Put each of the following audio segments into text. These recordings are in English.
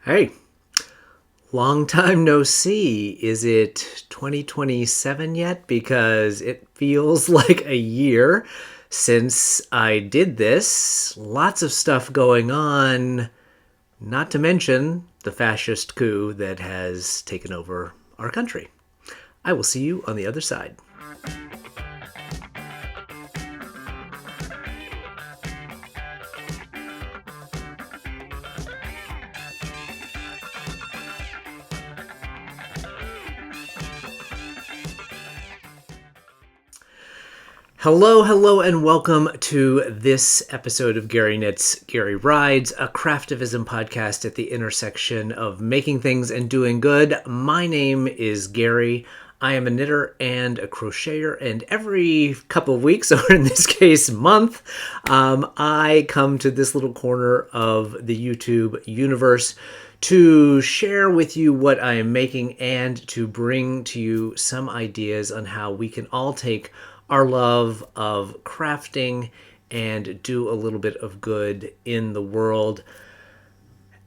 Hey, long time no see. Is it 2027 yet? Because it feels like a year since I did this. Lots of stuff going on, not to mention the fascist coup that has taken over our country. I will see you on the other side. Hello, and welcome to this episode of Gary Knits, Gary Rides, a Craftivism podcast at the intersection of making things and doing good. My name is Gary. I am a knitter and a crocheter, and every couple of weeks, or in this case, month, I come to this little corner of the YouTube universe to share with you what I am making and to bring to you some ideas on how we can all take our love of crafting and do a little bit of good in the world.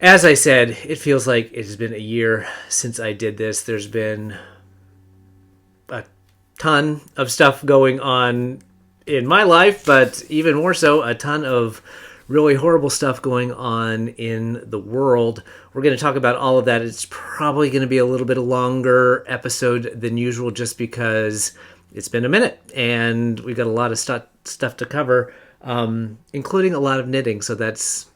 As I said, it feels like it has been a year since I did this. There's been a ton of stuff going on in my life, but even more so, a ton of really horrible stuff going on in the world. We're going to talk about all of that. It's probably going to be a little bit a longer episode than usual just because it's been a minute and we've got a lot of stuff to cover, including a lot of knitting. So that's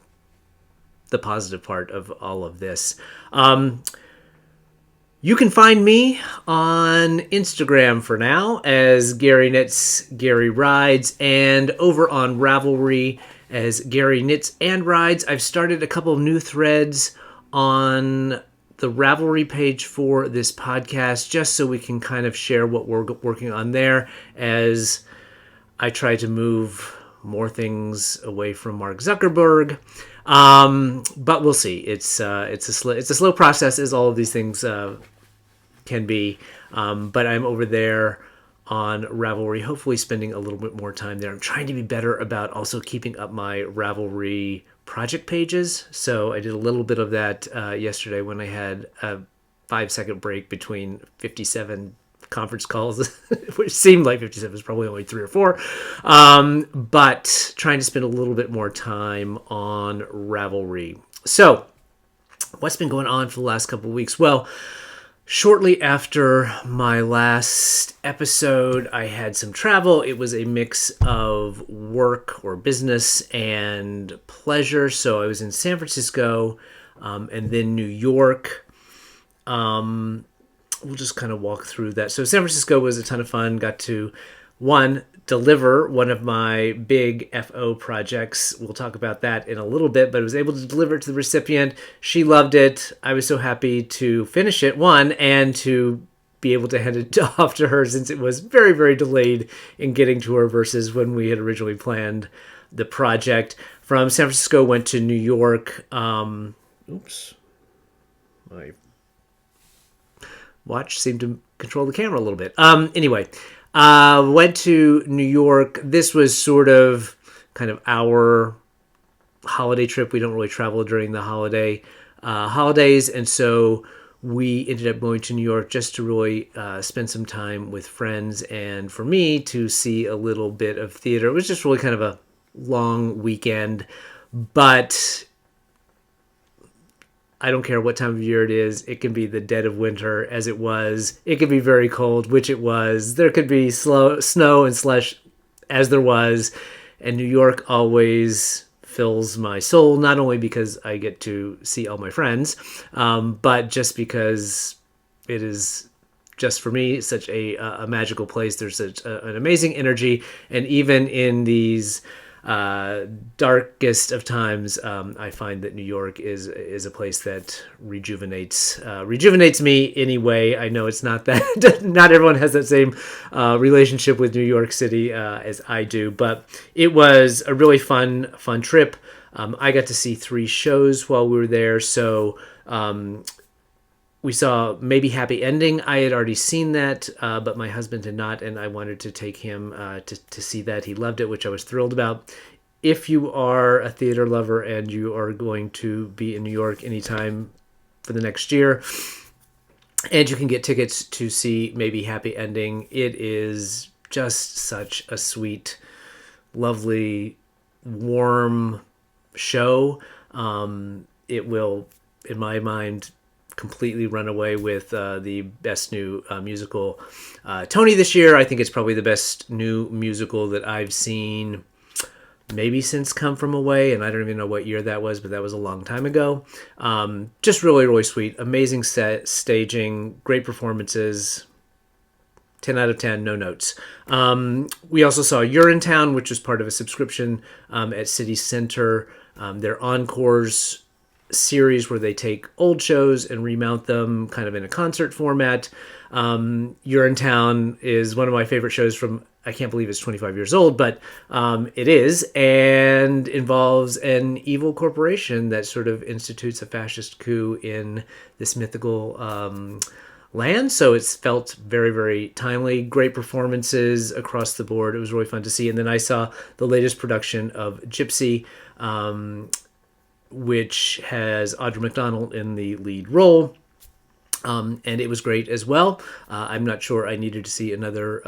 the positive part of all of this. You can find me on Instagram for now as Gary Knits, Gary Rides, and over on Ravelry as Gary Knits and Rides. I've started a couple of new threads on the Ravelry page for this podcast, just so we can kind of share what we're working on there as I try to move more things away from Mark Zuckerberg. But we'll see. It's a slow process, as all of these things can be. But I'm over there on Ravelry, hopefully spending a little bit more time there. I'm trying to be better about also keeping up my Ravelry project pages. So I did a little bit of that yesterday when I had a 5-second break between 57 conference calls, which seemed like 57 was probably only 3 or 4. But trying to spend a little bit more time on Ravelry. So what's been going on for the last couple of weeks? Well, shortly after my last episode, I had some travel. It was a mix of work or business and pleasure. So I was in San Francisco and then New York. We'll just kind of walk through that. So San Francisco was a ton of fun. Got to, deliver one of my big FO projects. We'll talk about that in a little bit, but I was able to deliver it to the recipient. She loved it. I was so happy to finish it, and to be able to hand it off to her, since it was very, very delayed in getting to her versus when we had originally planned the project. From San Francisco, went to New York. My watch seemed to control the camera a little bit. Anyway, went to New York. This was sort of kind of our holiday trip. We don't really travel during the holidays, and so we ended up going to New York just to really spend some time with friends, and for me to see a little bit of theater. It was just really kind of a long weekend, but I don't care what time of year it is. It can be the dead of winter, as it was. It could be very cold, which it was. There could be snow and slush, as there was. And New York always fills my soul, not only because I get to see all my friends, but just because it is, just for me, such a magical place. There's such an amazing energy. And even in these darkest of times, I find that New York is a place that rejuvenates me anyway. I know it's not that not everyone has that same relationship with New York City as I do, but it was a really fun trip. I got to see 3 shows while we were there, so we saw Maybe Happy Ending. I had already seen that, but my husband had not, and I wanted to take him to see that. He loved it, which I was thrilled about. If you are a theater lover and you are going to be in New York anytime for the next year. And you can get tickets to see maybe Happy Ending. It is just such a sweet, lovely, warm show. It will, in my mind, completely run away with the best new musical Tony this year. I think it's probably the best new musical that I've seen maybe since Come From Away, and I don't even know what year that was, but that was a long time ago. Just really, really sweet. Amazing set, staging, great performances. 10 out of 10, no notes. We also saw Urinetown, which was part of a subscription at City Center. Their Encores series where they take old shows and remount them kind of in a concert format. Urinetown is one of my favorite shows from, I can't believe it's 25 years old, but it is, and involves an evil corporation that sort of institutes a fascist coup in this mythical land. So it's felt very, very timely. Great performances across the board. It was really fun to see. And then I saw the latest production of Gypsy, which has Audra McDonald in the lead role. And it was great as well. I'm not sure I needed to see another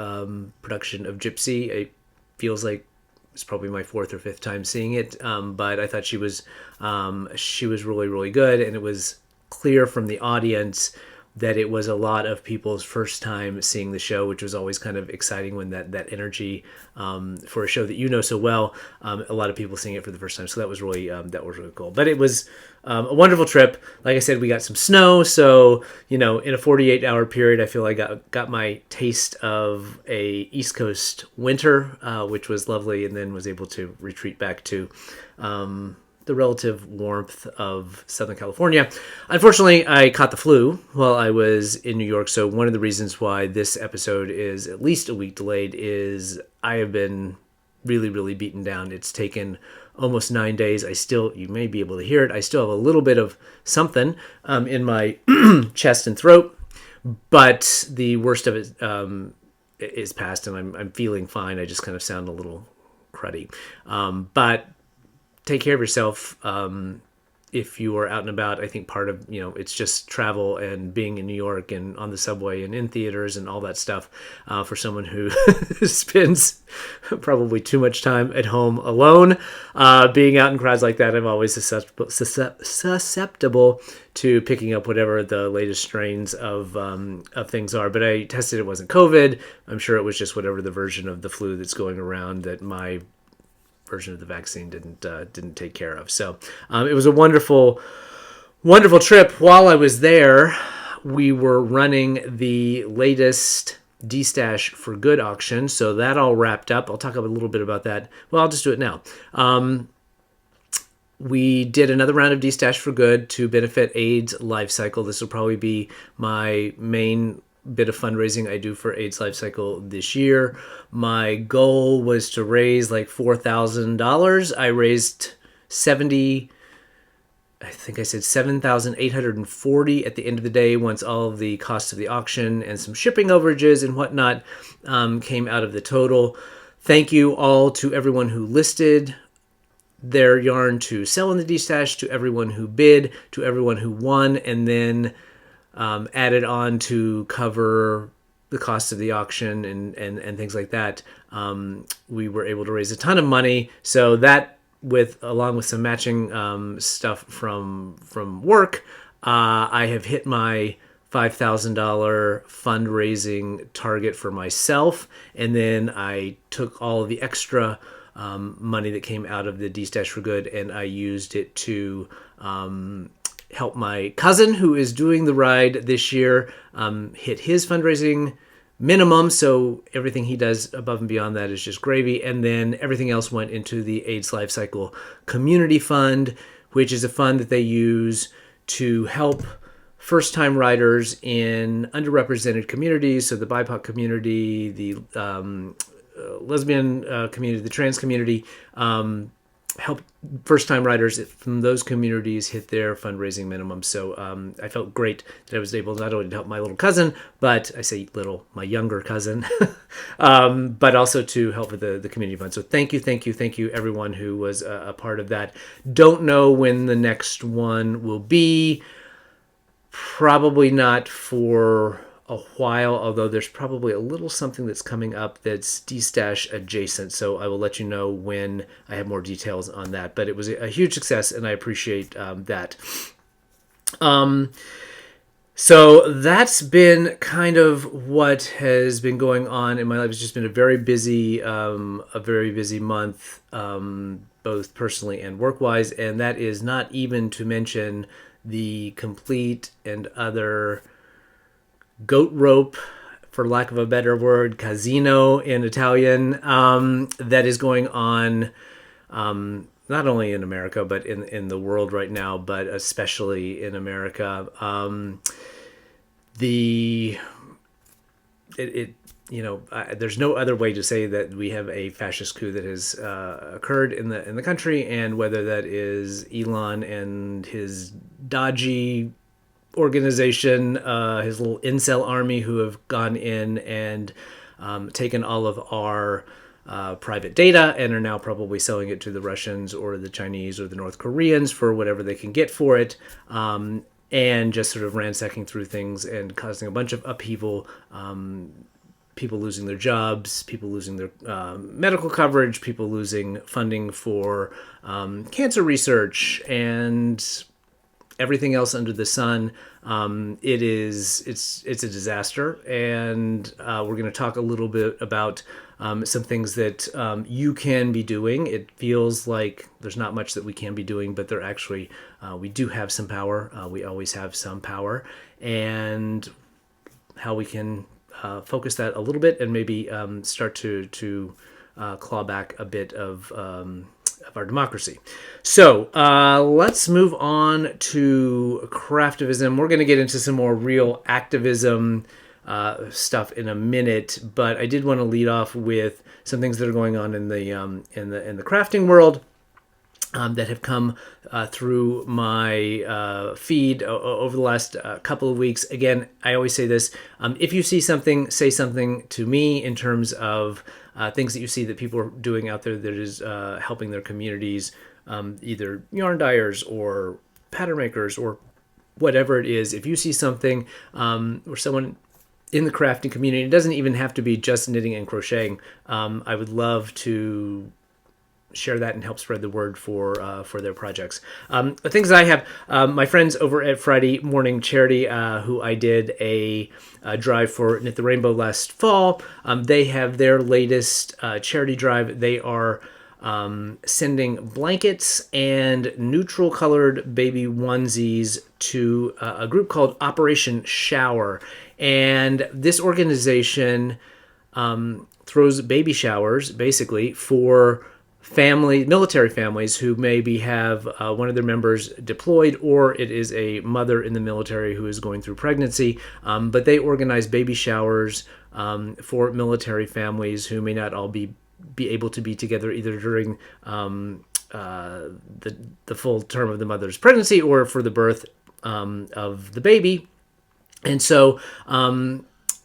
production of Gypsy. It feels like it's probably my fourth or fifth time seeing it, but I thought she was really, really good, and it was clear from the audience that it was a lot of people's first time seeing the show, which was always kind of exciting when that energy for a show that you know so well, a lot of people seeing it for the first time. So that was really cool. But it was a wonderful trip. Like I said, we got some snow, so in a 48-hour period, I feel I got my taste of a East Coast winter, which was lovely, and then was able to retreat back to the relative warmth of Southern California. Unfortunately, I caught the flu while I was in New York, so one of the reasons why this episode is at least a week delayed is I have been really, really beaten down. It's taken almost 9 days. You may be able to hear it, I still have a little bit of something in my chest and throat, but the worst of it is past, and I'm feeling fine. I just kind of sound a little cruddy. But take care of yourself if you are out and about. I think part of, it's just travel and being in New York and on the subway and in theaters and all that stuff. For someone who spends probably too much time at home alone, being out in crowds like that, I'm always susceptible to picking up whatever the latest strains of things are. But I tested it wasn't COVID. I'm sure it was just whatever the version of the flu that's going around that my version of the vaccine didn't take care of. So it was a wonderful, wonderful trip. While I was there, we were running the latest Destash for Good auction. So that all wrapped up. I'll talk a little bit about that. Well, I'll just do it now. We did another round of Destash for Good to benefit AIDS Life Cycle. This will probably be my main bit of fundraising I do for AIDS Life Cycle this year. My goal was to raise like $4,000. I raised $7,840 at the end of the day, once all of the costs of the auction and some shipping overages and whatnot came out of the total. Thank you all to everyone who listed their yarn to sell in the Destash, to everyone who bid, to everyone who won, and then added on to cover the cost of the auction and things like that. We were able to raise a ton of money. So that, along with some matching stuff from work, I have hit my $5,000 fundraising target for myself. And then I took all of the extra money that came out of the Destash for Good, and I used it to help my cousin who is doing the ride this year hit his fundraising minimum. So everything he does above and beyond that is just gravy. And then everything else went into the AIDS Life Cycle Community Fund, which is a fund that they use to help first-time riders in underrepresented communities. So the BIPOC community, the lesbian community, the trans community, help first-time riders from those communities hit their fundraising minimum. So I felt great that I was able not only to help my little cousin, but I say little, my younger cousin, but also to help with the community fund. So thank you, everyone who was a part of that. Don't know when the next one will be. Probably not for a while, although there's probably a little something that's coming up that's Destash adjacent. So I will let you know when I have more details on that. But it was a huge success, and I appreciate that. So that's been kind of what has been going on in my life. It's just been a very busy month, both personally and work-wise, and that is not even to mention the complete and utter goat rope, for lack of a better word, casino in Italian, that is going on. Not only in America, but in the world right now, but especially in America. There's no other way to say that we have a fascist coup that has occurred in the country, and whether that is Elon and his dodgy organization, his little incel army who have gone in and taken all of our private data and are now probably selling it to the Russians or the Chinese or the North Koreans for whatever they can get for it, and just sort of ransacking through things and causing a bunch of upheaval, people losing their jobs, people losing their medical coverage, people losing funding for cancer research, and everything else under the sun. It's a disaster, and we're going to talk a little bit about some things that you can be doing. It feels like there's not much that we can be doing, but we do have some power. We always have some power, and how we can focus that a little bit and maybe start to claw back a bit of our democracy. So let's move on to Craftivism. We're going to get into some more real activism stuff in a minute, but I did want to lead off with some things that are going on in the crafting world that have come through my feed over the last couple of weeks. Again, I always say this: if you see something, say something to me in terms of things that you see that people are doing out there that is helping their communities, either yarn dyers or pattern makers or whatever it is. If you see something or someone in the crafting community, it doesn't even have to be just knitting and crocheting. I would love to share that and help spread the word for their projects. The things that I have, my friends over at Friday Morning Charity, who I did a drive for Knit the Rainbow last fall, they have their latest charity drive. They are sending blankets and neutral colored baby onesies to a group called Operation Shower. And this organization throws baby showers basically for military families who maybe have one of their members deployed, or it is a mother in the military who is going through pregnancy. But they organize baby showers for military families who may not all be able to be together either during the full term of the mother's pregnancy or for the birth of the baby. And so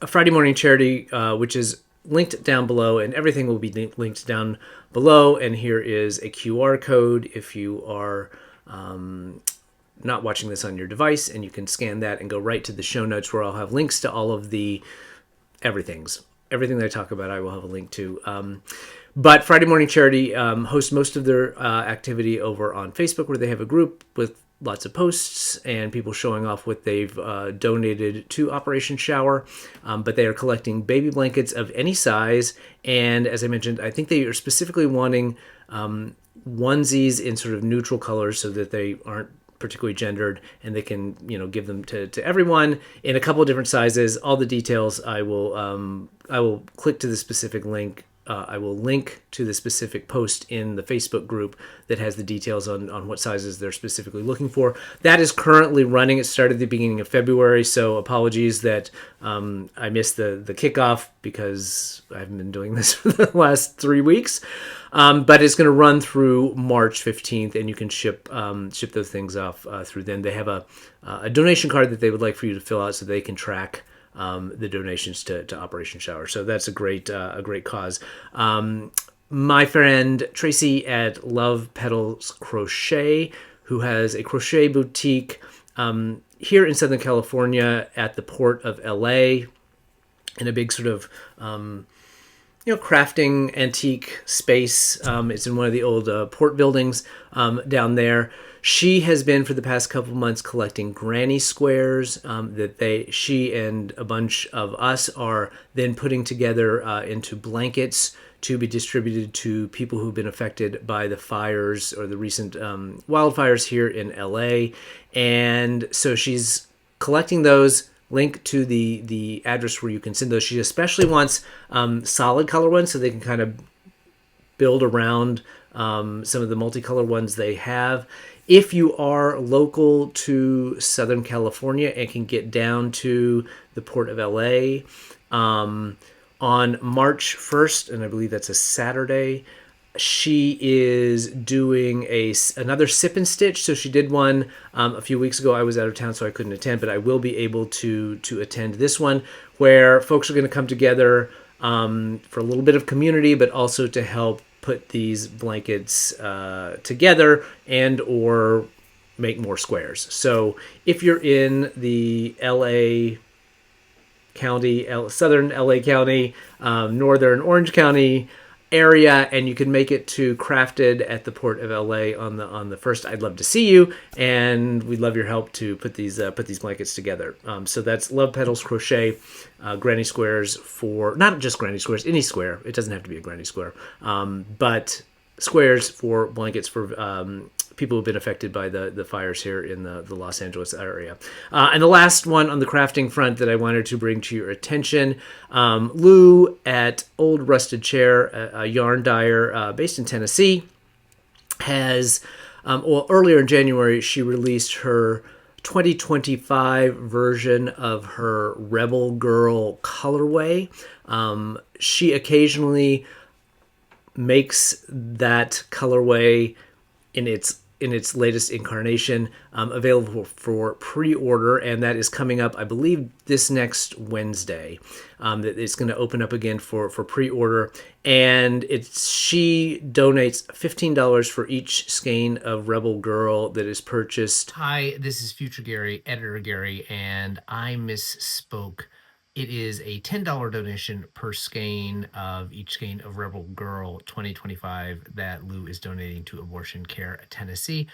Friday Morning Charity, which is linked down below, and everything will be linked down below. And here is a QR code if you are not watching this on your device, and you can scan that and go right to the show notes where I'll have links to all of the everything that I talk about. I will have a link to. But Friday Morning Charity hosts most of their activity over on Facebook, where they have a group with lots of posts and people showing off what they've donated to Operation Shower. But they are collecting baby blankets of any size. And as I mentioned, I think they are specifically wanting onesies in sort of neutral colors so that they aren't particularly gendered, and they can, give them to everyone in a couple of different sizes. All the details I will click to the specific link. I will link to the specific post in the Facebook group that has the details on what sizes they're specifically looking for. That is currently running. It started at the beginning of February, so apologies that I missed the kickoff because I haven't been doing this for the last 3 weeks. But it's going to run through March 15th, and you can ship those things off through then. They have a donation card that they would like for you to fill out so they can track the donations to Operation Shower. So that's a great cause. My friend Tracy at Love Petals Crochet, who has a crochet boutique here in Southern California at the port of LA, in a big sort of crafting antique space. It's in one of the old port buildings down there. She has been for the past couple months collecting granny squares that she and a bunch of us are then putting together into blankets to be distributed to people who've been affected by the fires or the recent wildfires here in LA. And so she's collecting those. Link to the address where you can send those. She especially wants solid color ones so they can kind of build around some of the multicolor ones they have. If you are local to Southern California and can get down to the Port of LA on March 1st, and I believe that's a Saturday, she is doing another sip and stitch. So she did one a few weeks ago. I was out of town, so I couldn't attend, but I will be able to attend this one, where folks are going to come together for a little bit of community, but also to help put these blankets together and or make more squares. So if you're in the LA County, Southern LA County, Northern Orange County area, and you can make it to Crafted at the Port of LA on the first, I'd love to see you, and we'd love your help to put these blankets together. So that's Love Petals Crochet, granny squares for, not just granny squares, any square. It doesn't have to be a granny square, but squares for blankets for people who've been affected by the fires here in the Los Angeles area. And the last one on the crafting front that I wanted to bring to your attention, Lou at Old Rusted Chair, a yarn dyer based in Tennessee, has, earlier in January, she released her 2025 version of her Rebel Girl colorway. She occasionally makes that colorway in its latest incarnation available for pre-order, and that is coming up, I believe, this next Wednesday. That it's going to open up again for pre-order, and she donates $15 for each skein of Rebel Girl that is purchased. Hi, this is Future Gary, Editor Gary, and I misspoke. It is a $10 donation per skein of each skein of Rebel Girl 2025 that Lou is donating to Abortion Care Tennessee.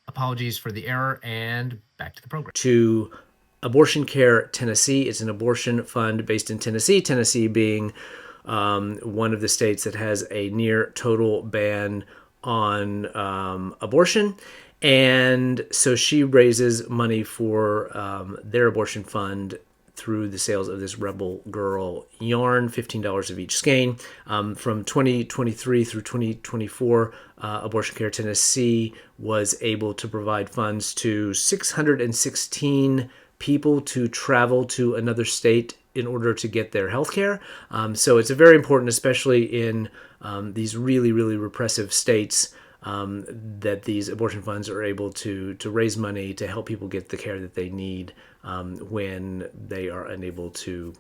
Apologies for the error, and back to the program. To Abortion Care Tennessee. It's an abortion fund based in Tennessee, Tennessee being one of the states that has a near total ban on abortion. And so she raises money for their abortion fund through the sales of this Rebel Girl yarn, $15 of each skein. From 2023 through 2024, Abortion Care Tennessee was able to provide funds to 616 people to travel to another state in order to get their health care. So it's very important, especially in these really, really repressive states, that these abortion funds are able to raise money to help people get the care that they need when they are unable to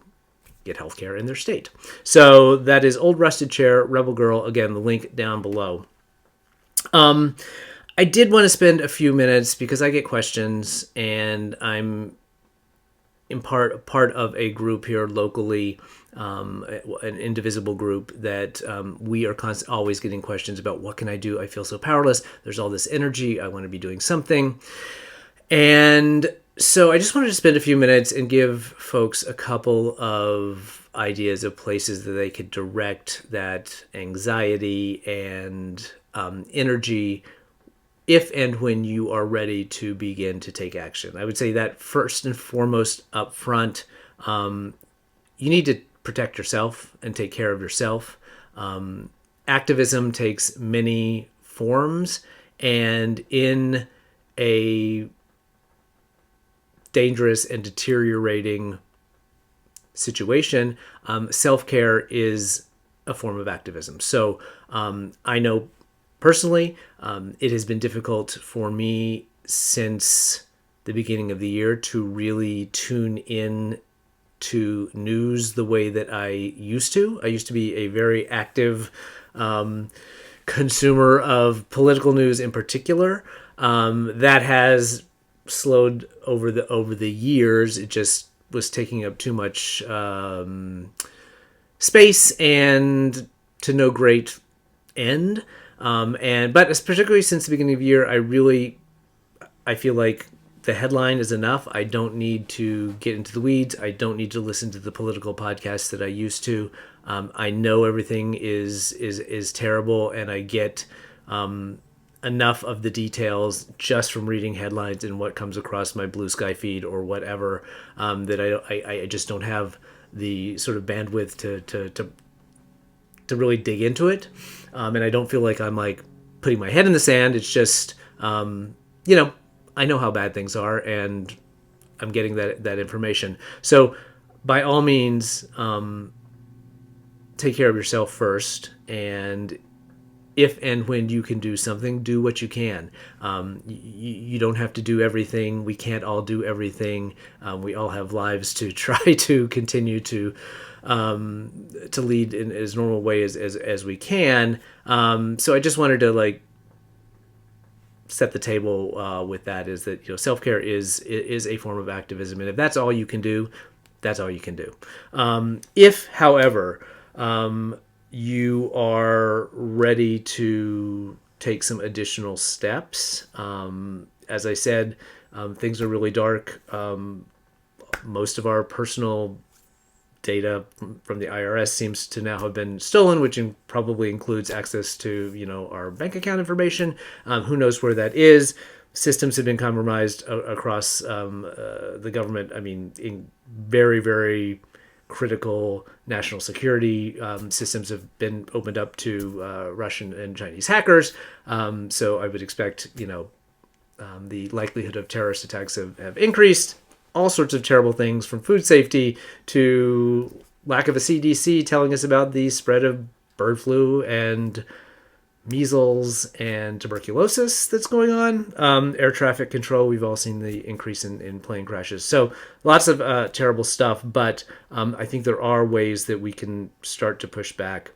get health care in their state. So that is Old Rusted Chair, Rebel Girl. Again, the link down below. I did want to spend a few minutes because I get questions, and I'm in part of a group here locally, an indivisible group that we are always getting questions about, what can I do? I feel so powerless. There's all this energy. I want to be doing something. And so I just wanted to spend a few minutes and give folks a couple of ideas of places that they could direct that anxiety and energy if and when you are ready to begin to take action. I would say that first and foremost up front, you need to protect yourself and take care of yourself. Activism takes many forms, and in a dangerous and deteriorating situation, self-care is a form of activism. So I know personally, it has been difficult for me since the beginning of the year to really tune in to news the way that I used to. I used to be a very active consumer of political news in particular. That has slowed over the years. It just was taking up too much space and to no great end. But particularly since the beginning of the year, I feel like the headline is enough. I don't need to get into the weeds. I don't need to listen to the political podcasts that I used to. I know everything is terrible, and I get enough of the details just from reading headlines and what comes across my Blue Sky feed or whatever, that I just don't have the sort of bandwidth to really dig into it, and I don't feel like I'm like putting my head in the sand. It's just I know how bad things are, and I'm getting that information. So by all means, take care of yourself first, and if and when you can do something, do what you can. You don't have to do everything. We can't all do everything. We all have lives to try to continue to lead in as normal way as we can. So I just wanted to like set the table with that. Is that self-care is a form of activism, and if that's all you can do, that's all you can do. If, however, you are ready to take some additional steps. As I said, things are really dark. Most of our personal data from the IRS seems to now have been stolen, which probably includes access to our bank account information. Who knows where that is? Systems have been compromised across the government. I mean, in very, very critical national security systems have been opened up to Russian and Chinese hackers. So I would expect, the likelihood of terrorist attacks have increased. All sorts of terrible things, from food safety to lack of a CDC telling us about the spread of bird flu and measles and tuberculosis that's going on. Air traffic control, we've all seen the increase in plane crashes. So lots of terrible stuff, but I think there are ways that we can start to push back,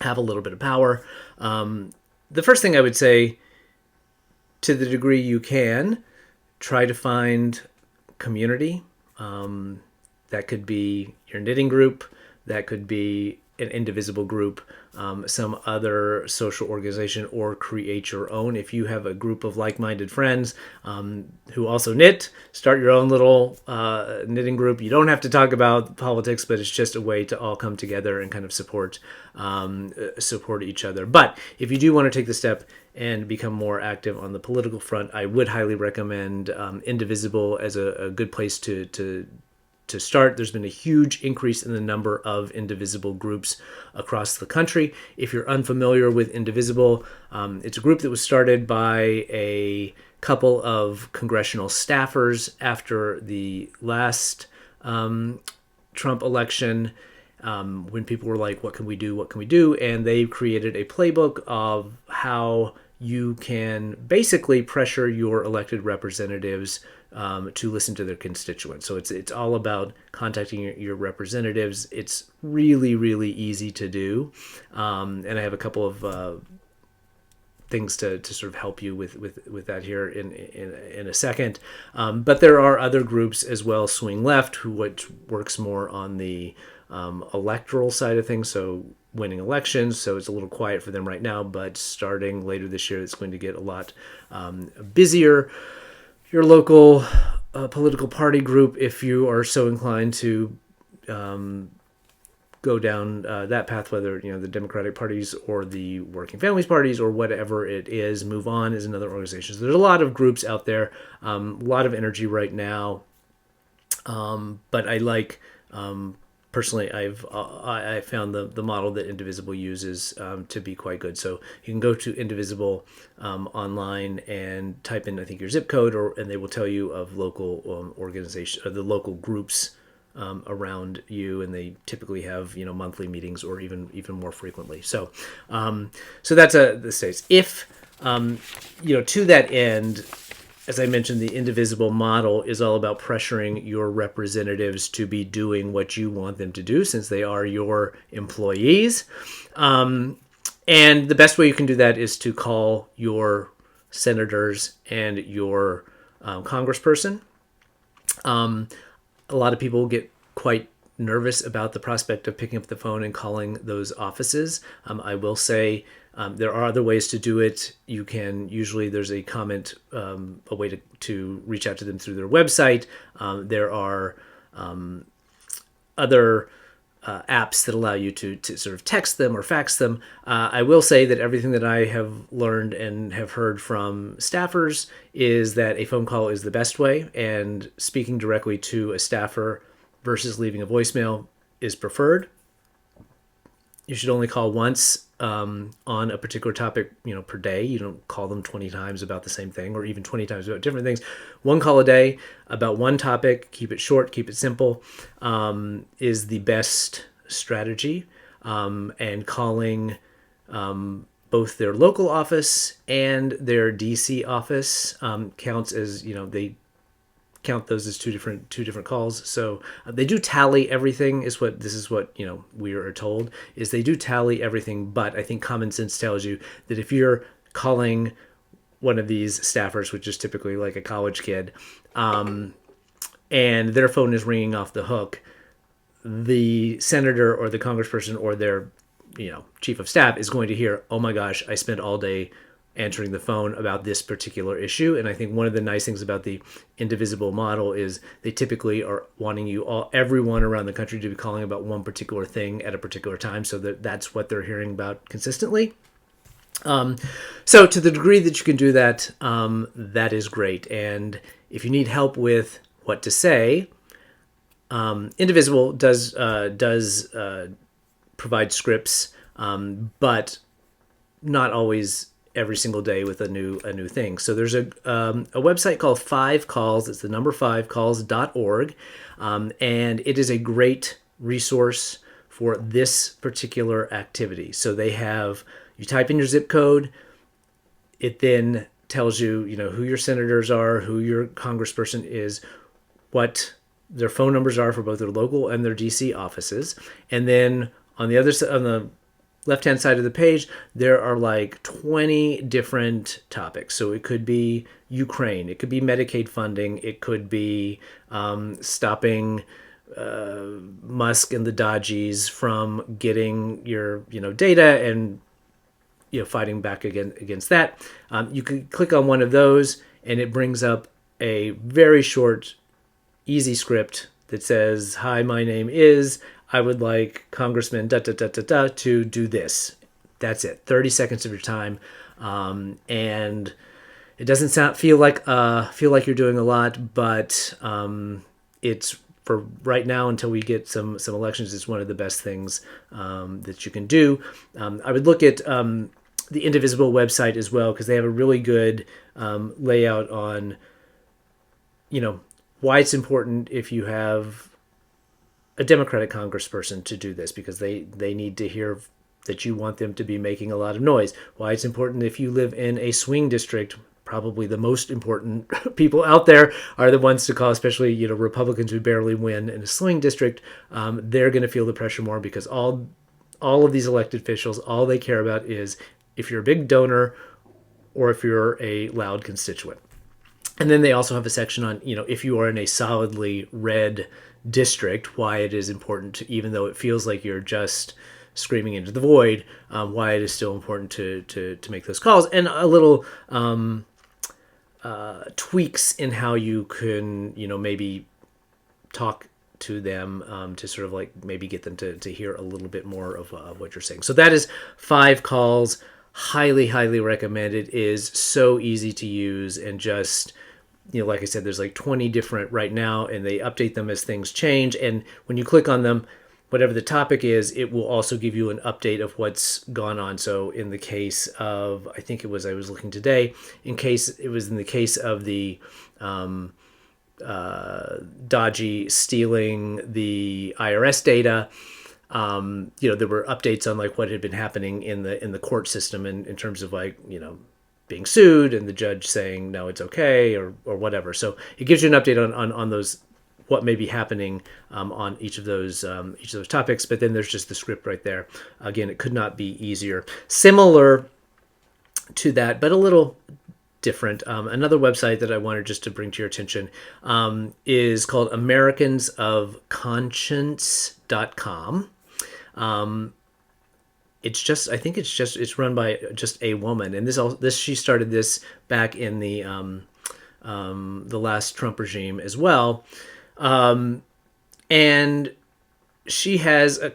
have a little bit of power. The first thing I would say, to the degree you can, try to find community. That could be your knitting group, that could be an indivisible group, some other social organization, or create your own. If you have a group of like-minded friends who also knit, start your own little knitting group. You don't have to talk about politics, but it's just a way to all come together and kind of support each other. But if you do want to take the step and become more active on the political front, I would highly recommend Indivisible as a good place to start. There's been a huge increase in the number of Indivisible groups across the country. If you're unfamiliar with Indivisible, it's a group that was started by a couple of congressional staffers after the last Trump election, when people were like, what can we do? What can we do? And they created a playbook of how you can basically pressure your elected representatives to listen to their constituents. So it's all about contacting your representatives. It's really, really easy to do. And I have a couple of things to sort of help you with that here in a second. But there are other groups as well, Swing Left, which works more on the electoral side of things, so winning elections. So it's a little quiet for them right now, but starting later this year, it's going to get a lot busier. Your local political party group, if you are so inclined to go down that path, whether the Democratic parties or the Working Families parties or whatever it is, Move On is another organization. So there's a lot of groups out there, a lot of energy right now. But I like, personally, I found the model that Indivisible uses to be quite good. So you can go to Indivisible online and type in, I think, your zip code, and they will tell you of local organization, or the local groups around you, and they typically have monthly meetings or even more frequently. So that's the states. If to that end, as I mentioned, the Indivisible model is all about pressuring your representatives to be doing what you want them to do, since they are your employees. And the best way you can do that is to call your senators and your congressperson. A lot of people get quite nervous about the prospect of picking up the phone and calling those offices. I will say there are other ways to do it. You can usually there's a comment, a way to reach out to them through their website. There are other apps that allow you to sort of text them or fax them. I will say that everything that I have learned and have heard from staffers is that a phone call is the best way, and speaking directly to a staffer versus leaving a voicemail is preferred. You should only call once on a particular topic, per day. You don't call them 20 times about the same thing, or even 20 times about different things. One call a day about one topic. Keep it short, keep it simple, is the best strategy. And calling both their local office and their DC office counts as, they count those as two different calls. So they do tally everything. This is what we are told, is they do tally everything. But I think common sense tells you that if you're calling one of these staffers, which is typically like a college kid, and their phone is ringing off the hook, the senator or the congressperson or their chief of staff is going to hear, oh my gosh, I spent all day answering the phone about this particular issue. And I think one of the nice things about the indivisible model is they typically are wanting everyone around the country to be calling about one particular thing at a particular time, so that's what they're hearing about consistently. So to the degree that you can do that, that is great. And if you need help with what to say, Indivisible does provide scripts, but not always every single day with a new thing. So there's a website called 5calls. It's the number 5calls.org, and it is a great resource for this particular activity. So you type in your zip code. It then tells you, who your senators are, who your congressperson is, what their phone numbers are for both their local and their DC offices, and then on the other side, on the left-hand side of the page, there are like 20 different topics. So it could be Ukraine, it could be Medicaid funding, it could be stopping Musk and the Dodgies from getting your data and fighting back against that. You could click on one of those, and it brings up a very short, easy script that says, "Hi, my name is. I would like Congressman to do this." That's it. 30 seconds of your time, and it doesn't feel like you're doing a lot, but it's, for right now until we get some elections, it's one of the best things that you can do. I would look at the Indivisible website as well, because they have a really good layout on why it's important if you have a Democratic congressperson to do this, because they need to hear that you want them to be making a lot of noise. Why it's important if you live in a swing district. Probably the most important people out there are the ones to call, especially Republicans who barely win in a swing district. They're going to feel the pressure more, because all of these elected officials, all they care about is if you're a big donor or if you're a loud constituent. And then they also have a section on, if you are in a solidly red district, why it is important to, even though it feels like you're just screaming into the void, why it is still important to make those calls, and a little tweaks in how you can, maybe talk to them to sort of like maybe get them to hear a little bit more of what you're saying. So that is 5calls. Highly, highly recommended. It is so easy to use, and just, like I said, there's like 20 different right now, and they update them as things change. And when you click on them, whatever the topic is, it will also give you an update of what's gone on. So in the case of, I was looking today, in the case of the dodgy stealing the IRS data, there were updates on like what had been happening in the court system in terms of like, being sued and the judge saying, no, it's okay, or whatever. So it gives you an update on those, what may be happening on each of those topics. But then there's just the script right there. Again, it could not be easier. Similar to that, but a little different. Another website that I wanted just to bring to your attention is called americansofconscience.com. It's just, I think it's run by just a woman, and this she started this back in the last Trump regime as well, and she has a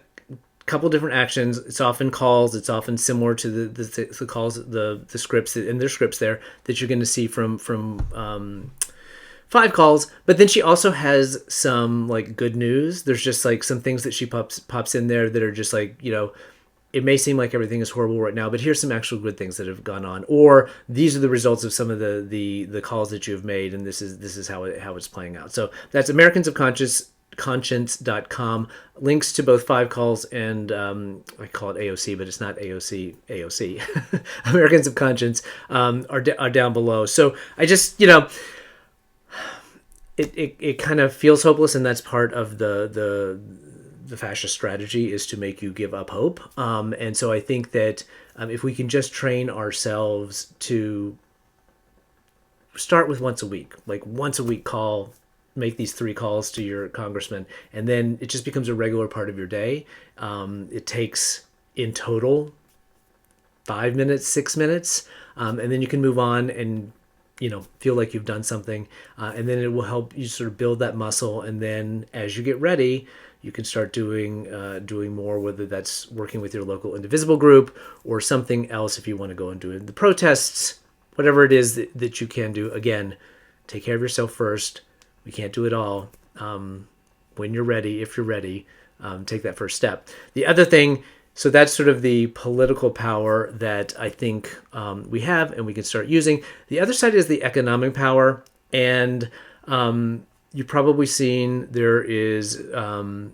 couple different actions. It's often calls. It's often similar to the calls, the scripts in their scripts there that you're going to see from Five Calls. But then she also has some like good news. There's just like some things that she pops in there that are just like, it may seem like everything is horrible right now, but here's some actual good things that have gone on, or these are the results of some of the calls that you've made, and this is how it's playing out. So that's Americans of Conscience.com. Links to both Five Calls and I call it AOC, but it's not AOC. Americans of Conscience are down below. So I just it kind of feels hopeless, and that's part of the fascist strategy, is to make you give up hope. And so I think that if we can just train ourselves to start with once a week call, make these 3 calls to your congressman, and then it just becomes a regular part of your day. It takes in total 5 minutes, 6 minutes, and then you can move on and feel like you've done something, and then it will help you sort of build that muscle. And then as you get ready, you can start doing more, whether that's working with your local Indivisible group or something else if you want to go and do it in the protests, whatever it is that you can do. Again, take care of yourself first. We can't do it all. When you're ready, if you're ready, take that first step. The other thing, so that's sort of the political power that I think we have and we can start using. The other side is the economic power. And you've probably seen there is an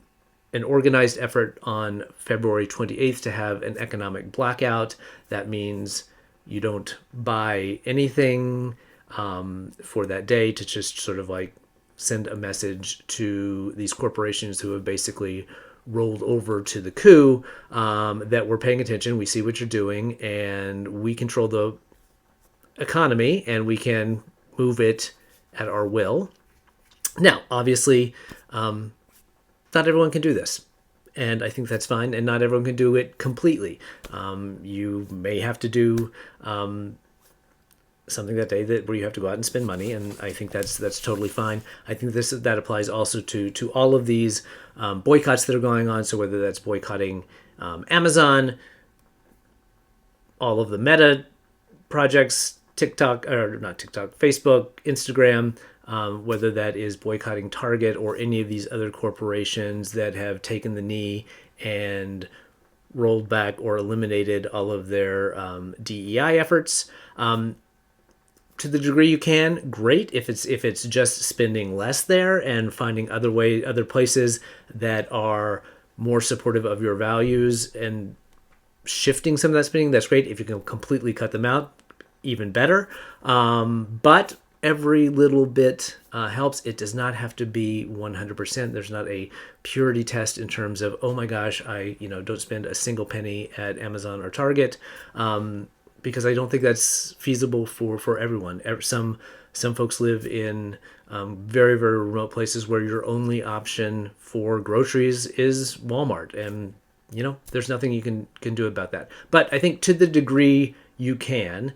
organized effort on February 28th to have an economic blackout. That means you don't buy anything for that day, to just sort of like send a message to these corporations who have basically rolled over to the coup, that we're paying attention, we see what you're doing, and we control the economy, and we can move it at our will. Now, obviously, not everyone can do this, and I think that's fine, and not everyone can do it completely. You may have to do something that day where you have to go out and spend money, and I think that's totally fine. I think that applies also to all of these boycotts that are going on. So whether that's boycotting Amazon, all of the Meta projects, Facebook, Instagram, whether that is boycotting Target or any of these other corporations that have taken the knee and rolled back or eliminated all of their DEI efforts. To the degree you can, great. If it's just spending less there and finding other places that are more supportive of your values and shifting some of that spending, that's great. If you can completely cut them out, even better. But every little bit helps. It does not have to be 100%. There's not a purity test in terms of, oh my gosh, I don't spend a single penny at Amazon or Target, because I don't think that's feasible for everyone. Some folks live in very, very remote places where your only option for groceries is Walmart, and there's nothing you can do about that. But I think to the degree you can,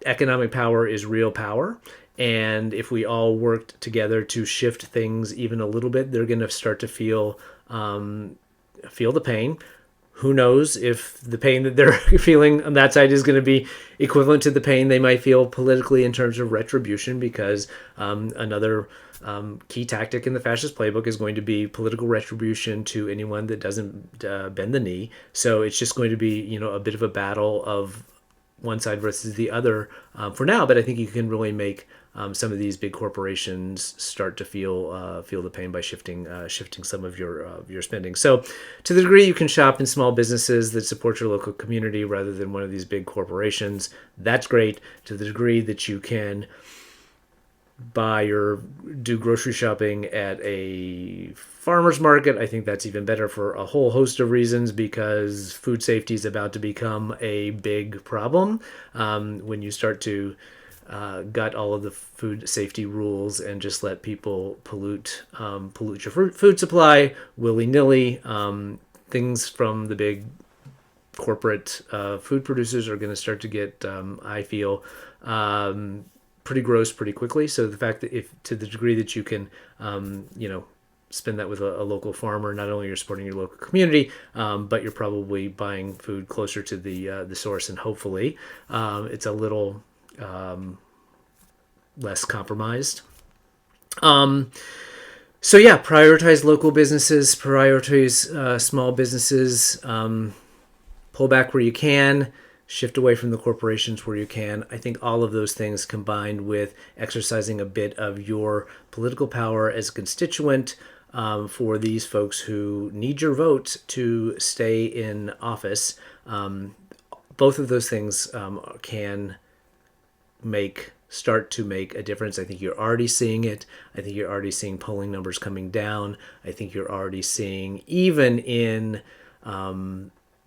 economic power is real power. And if we all worked together to shift things even a little bit, they're going to start to feel the pain. Who knows if the pain that they're feeling on that side is going to be equivalent to the pain they might feel politically in terms of retribution, because another key tactic in the fascist playbook is going to be political retribution to anyone that doesn't bend the knee. So it's just going to be, a bit of a battle of one side versus the other for now. But I think you can really make some of these big corporations start to feel the pain by shifting some of your spending. So to the degree you can shop in small businesses that support your local community rather than one of these big corporations, that's great. To the degree that you can buy or do grocery shopping at a farmer's market. I think that's even better for a whole host of reasons because food safety is about to become a big problem when you start to gut all of the food safety rules and just let people pollute your food supply willy nilly. Things from the big corporate food producers are going to start to get, I feel, pretty gross pretty quickly. So the fact that if to the degree that you can, spend that with a local farmer, not only you're supporting your local community, but you're probably buying food closer to the source, and hopefully it's a little less compromised. So yeah, prioritize local businesses, prioritize small businesses, pull back where you can, shift away from the corporations where you can. I think all of those things combined with exercising a bit of your political power as a constituent for these folks who need your vote to stay in office. Both of those things can start to make a difference. I think you're already seeing it. I think you're already seeing polling numbers coming down. I think you're already seeing, even in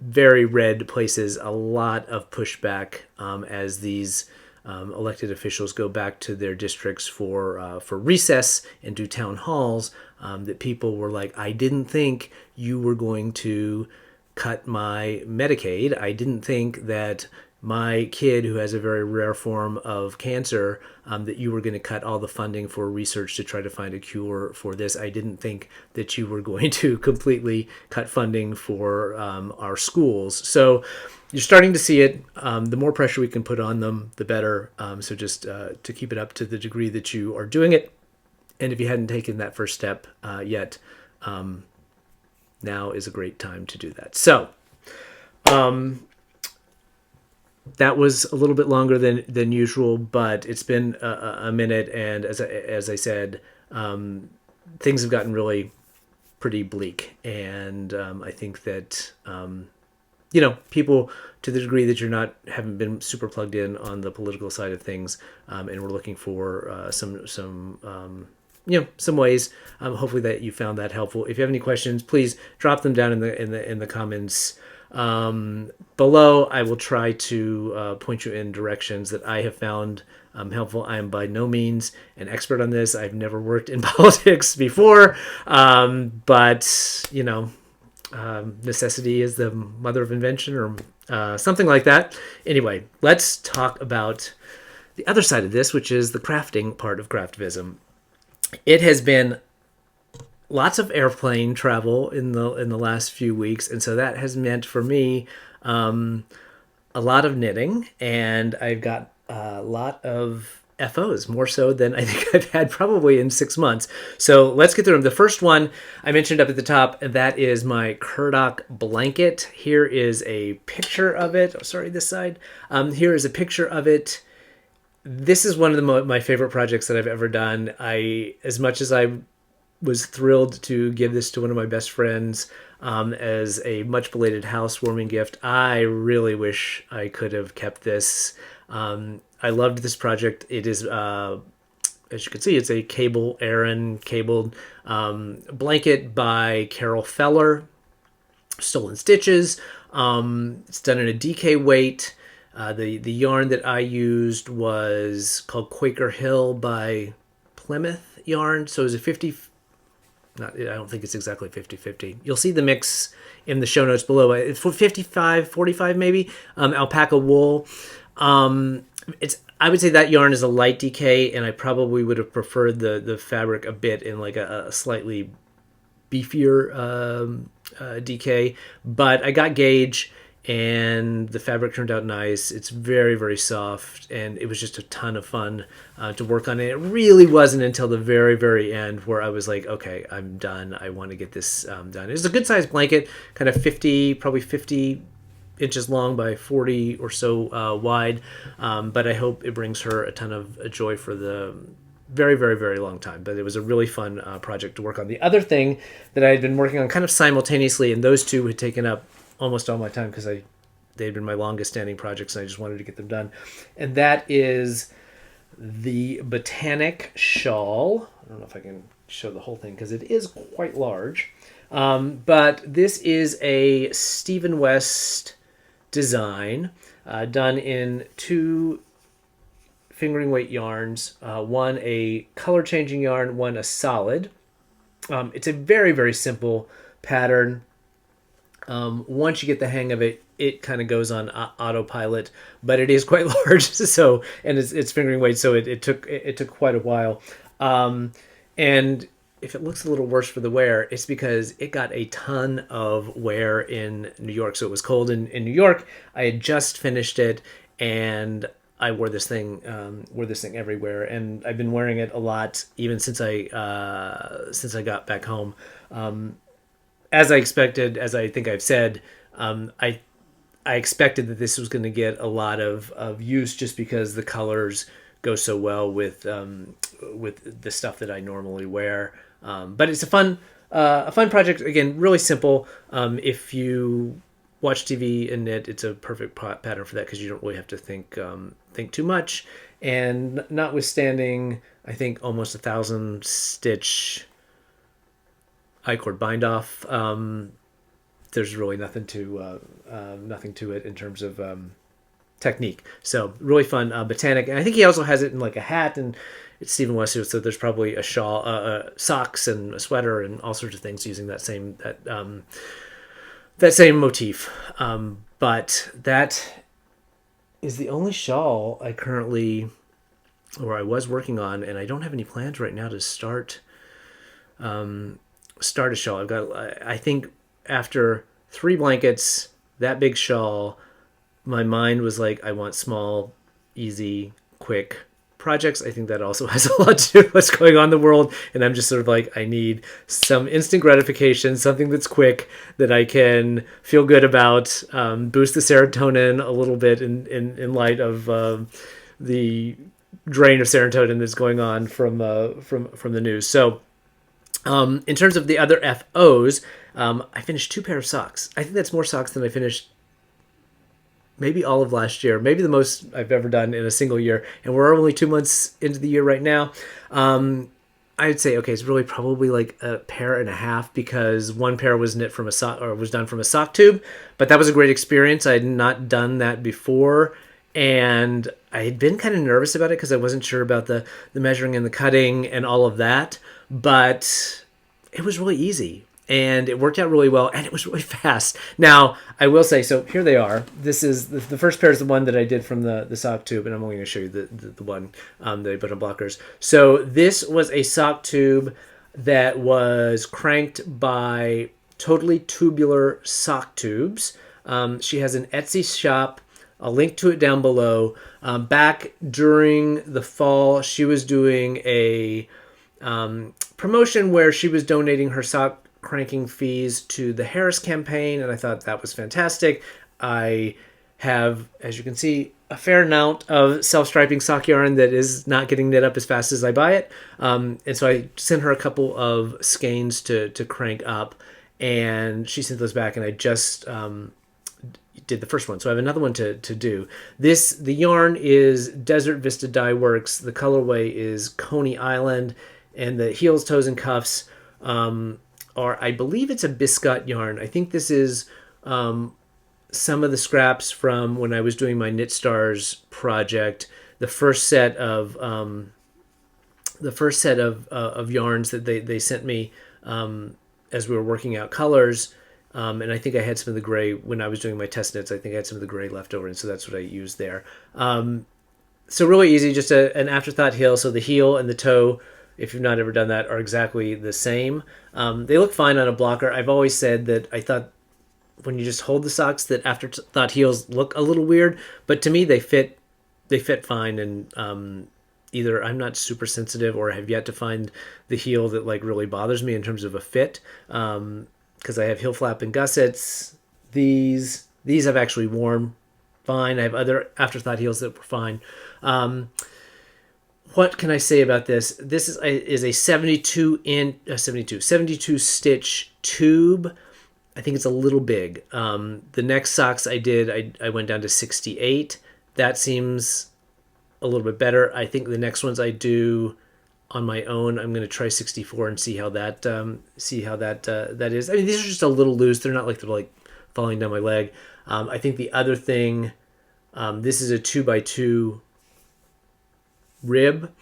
very red places, a lot of pushback as these elected officials go back to their districts for recess and do town halls. That people were like, I didn't think you were going to cut my Medicaid. I didn't think that my kid who has a very rare form of cancer, that you were going to cut all the funding for research to try to find a cure for this. I didn't think that you were going to completely cut funding for our schools. So you're starting to see it. The more pressure we can put on them, the better. So just to keep it up to the degree that you are doing it. And if you hadn't taken that first step yet, now is a great time to do that. So that was a little bit longer than usual, but it's been a minute. And as I said, things have gotten really pretty bleak. And I think that, people, to the degree that haven't been super plugged in on the political side of things, and we're looking for some ways. Hopefully that you found that helpful. If you have any questions, please drop them down in the comments below. I will try to point you in directions that I have found helpful. I am by no means an expert on this. I've never worked in politics before, but necessity is the mother of invention, or something like that. Anyway, let's talk about the other side of this, which is the crafting part of craftivism. It has been lots of airplane travel in the last few weeks, and so that has meant for me a lot of knitting, and I've got a lot of FOs, more so than I think I've had probably in 6 months. So let's get through them. The first one I mentioned up at the top, and that is my Curdock blanket. Here is a picture of it. Oh, sorry, this side. Here is a picture of it. This is one of my favorite projects that I've ever done. As much as I was thrilled to give this to one of my best friends as a much belated housewarming gift, I really wish I could have kept this. I loved this project. It is, as you can see, it's a cabled blanket by Carol Feller, Stolen Stitches. It's done in a DK weight. The yarn that I used was called Quaker Hill by Plymouth Yarn. So it was a 50, I don't think it's exactly 50-50. You'll see the mix in the show notes below. It's 55-45 maybe. Alpaca wool. I would say that yarn is a light DK, and I probably would have preferred the fabric a bit in like a slightly beefier DK. But I got gauge, and the fabric turned out nice. It's very, very soft, and it was just a ton of fun to work on it. It really wasn't until the very, very end where I was like, okay, I'm done. I want to get this done. It's a good sized blanket, kind of probably 50 inches long by 40 or so wide, but I hope it brings her a ton of joy for the very, very, very long time. But it was a really fun project to work on. The other thing that I had been working on kind of simultaneously, and those two had taken up almost all my time because they'd been my longest standing projects, and I just wanted to get them done. And that is the Botanic shawl. I don't know if I can show the whole thing because it is quite large. But this is a Stephen West design done in two fingering weight yarns, one a color changing yarn, one a solid. It's a very, very simple pattern. Once you get the hang of it, it kind of goes on autopilot, but it is quite large. So, and it's fingering weight, so it took quite a while. And if it looks a little worse for the wear, it's because it got a ton of wear in New York. So it was cold in New York. I had just finished it, and I wore this thing everywhere, and I've been wearing it a lot even since I got back home. As I expected, as I think I've said, I expected that this was going to get a lot of use just because the colors go so well with the stuff that I normally wear. But it's a fun project. Again, really simple. If you watch TV and knit, it's a perfect pattern for that because you don't really have to think too much. And notwithstanding, I think almost 1,000 stitch I-cord bind off. There's really nothing to it in terms of technique. So really fun. Botanic, and I think he also has it in like a hat, and it's Stephen West, so there's probably a shawl, socks, and a sweater, and all sorts of things using that same motif. But that is the only shawl I currently, or I was working on, and I don't have any plans right now to start a shawl. I've got, I think after 3 blankets, that big shawl, my mind was like, I want small, easy, quick projects. I think that also has a lot to do with what's going on in the world. And I'm just sort of like, I need some instant gratification, something that's quick that I can feel good about, boost the serotonin a little bit in light of the drain of serotonin that's going on from the news. So in terms of the other FOs, I finished 2 pair of socks. I think that's more socks than I finished maybe all of last year, maybe the most I've ever done in a single year. And we're only 2 months into the year right now. I would say, okay, it's really probably like a pair and a half because 1 pair was knit from a sock, or was done from a sock tube, but that was a great experience. I had not done that before, and I had been kind of nervous about it because I wasn't sure about the measuring and the cutting and all of that, but it was really easy. And it worked out really well, and it was really fast. Now, I will say, so here they are. This is the first pair is the one that I did from the sock tube, and I'm only going to show you the one that I put on blockers. So this was a sock tube that was cranked by Totally Tubular Sock Tubes. She has an Etsy shop. I'll link to it down below. Back during the fall, she was doing a promotion where she was donating her sock cranking fees to the Harris campaign, and I thought that was fantastic. I have, as you can see, a fair amount of self-striping sock yarn that is not getting knit up as fast as I buy it, and so I sent her a couple of skeins to crank up, and she sent those back, and I just did the first one, so I have another one to do. The yarn is Desert Vista Dye Works. The colorway is Coney Island, and the heels, toes, and cuffs are, I believe it's a biscuit yarn. I think this is some of the scraps from when I was doing my Knit Stars project. The first set of yarns that they sent me as we were working out colors. And I think I had some of the gray when I was doing my test knits. I think I had some of the gray left over, and so that's what I used there. So really easy, just an afterthought heel. So the heel and the toe, if you've not ever done that, are exactly the same. They look fine on a blocker. I've always said that I thought when you just hold the socks that afterthought heels look a little weird, but to me they fit fine. And either I'm not super sensitive or have yet to find the heel that like really bothers me in terms of a fit. Because I have heel flap and gussets. These I've actually worn fine. I have other afterthought heels that were fine. What can I say about this? This is a 72 stitch tube. I think it's a little big. The next socks I did, I went down to 68. That seems a little bit better. I think the next ones I do on my own, I'm going to try 64 and see how that is. I mean, these are just a little loose. They're not like they're like falling down my leg. I think the other thing, this is a 2x2 rib,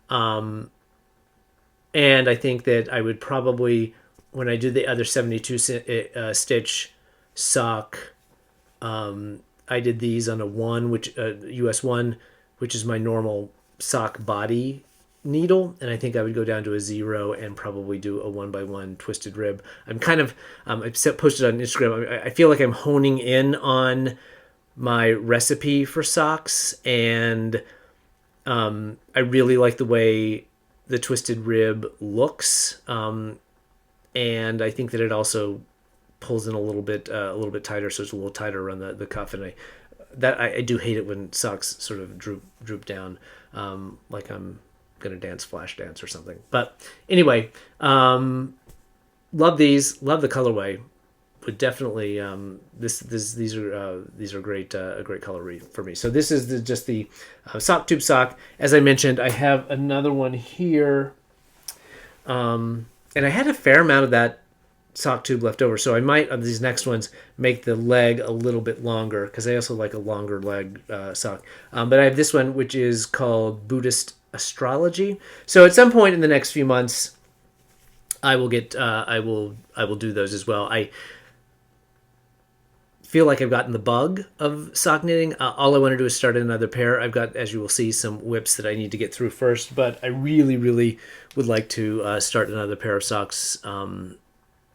and I think that I would probably, when I do the other 72 stitch sock, I did these on a one, which US one, which is my normal sock body needle, and I think I would go down to a 0 and probably do a 1x1 twisted rib. I'm kind of I posted on Instagram. I feel like I'm honing in on my recipe for socks, and I really like the way the twisted rib looks, and I think that it also pulls in a little bit tighter, so it's a little tighter around the cuff. And I do hate it when socks sort of droop down, like I'm gonna dance flash dance or something. But anyway, love these, love the colorway. Would definitely these are great, a great color for me. So this is just the sock tube sock. As I mentioned, I have another one here, and I had a fair amount of that sock tube left over, so I might on these next ones make the leg a little bit longer, because I also like a longer leg sock. But I have this one, which is called Buddhist Astrology. So at some point in the next few months, I will get I will do those as well. I feel like I've gotten the bug of sock knitting. All I want to do is start another pair. I've got, as you will see, some whips that I need to get through first, but I really, really would like to start another pair of socks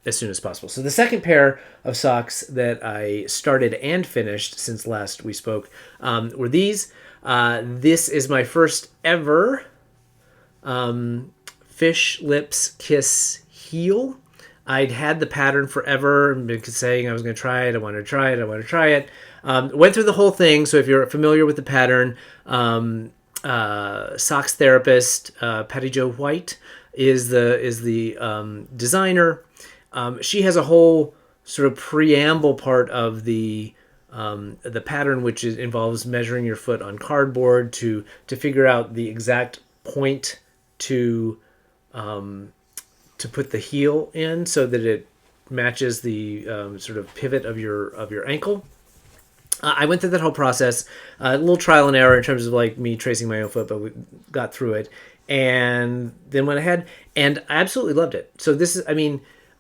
as soon as possible. So the second pair of socks that I started and finished since last we spoke were these. This is my first ever Fish Lips Kiss heel. I'd had the pattern forever and been saying I was going to try it. I want to try it. I want to try it. Went through the whole thing. So if you're familiar with the pattern, Socks Therapist, Patty Jo White is the designer. She has a whole sort of preamble part of the pattern, which involves measuring your foot on cardboard to figure out the exact point to put the heel in, so that it matches the sort of pivot of your ankle. I went through that whole process, a little trial and error in terms of like me tracing my own foot, but we got through it, and then went ahead, and I absolutely loved it. So this is, I mean,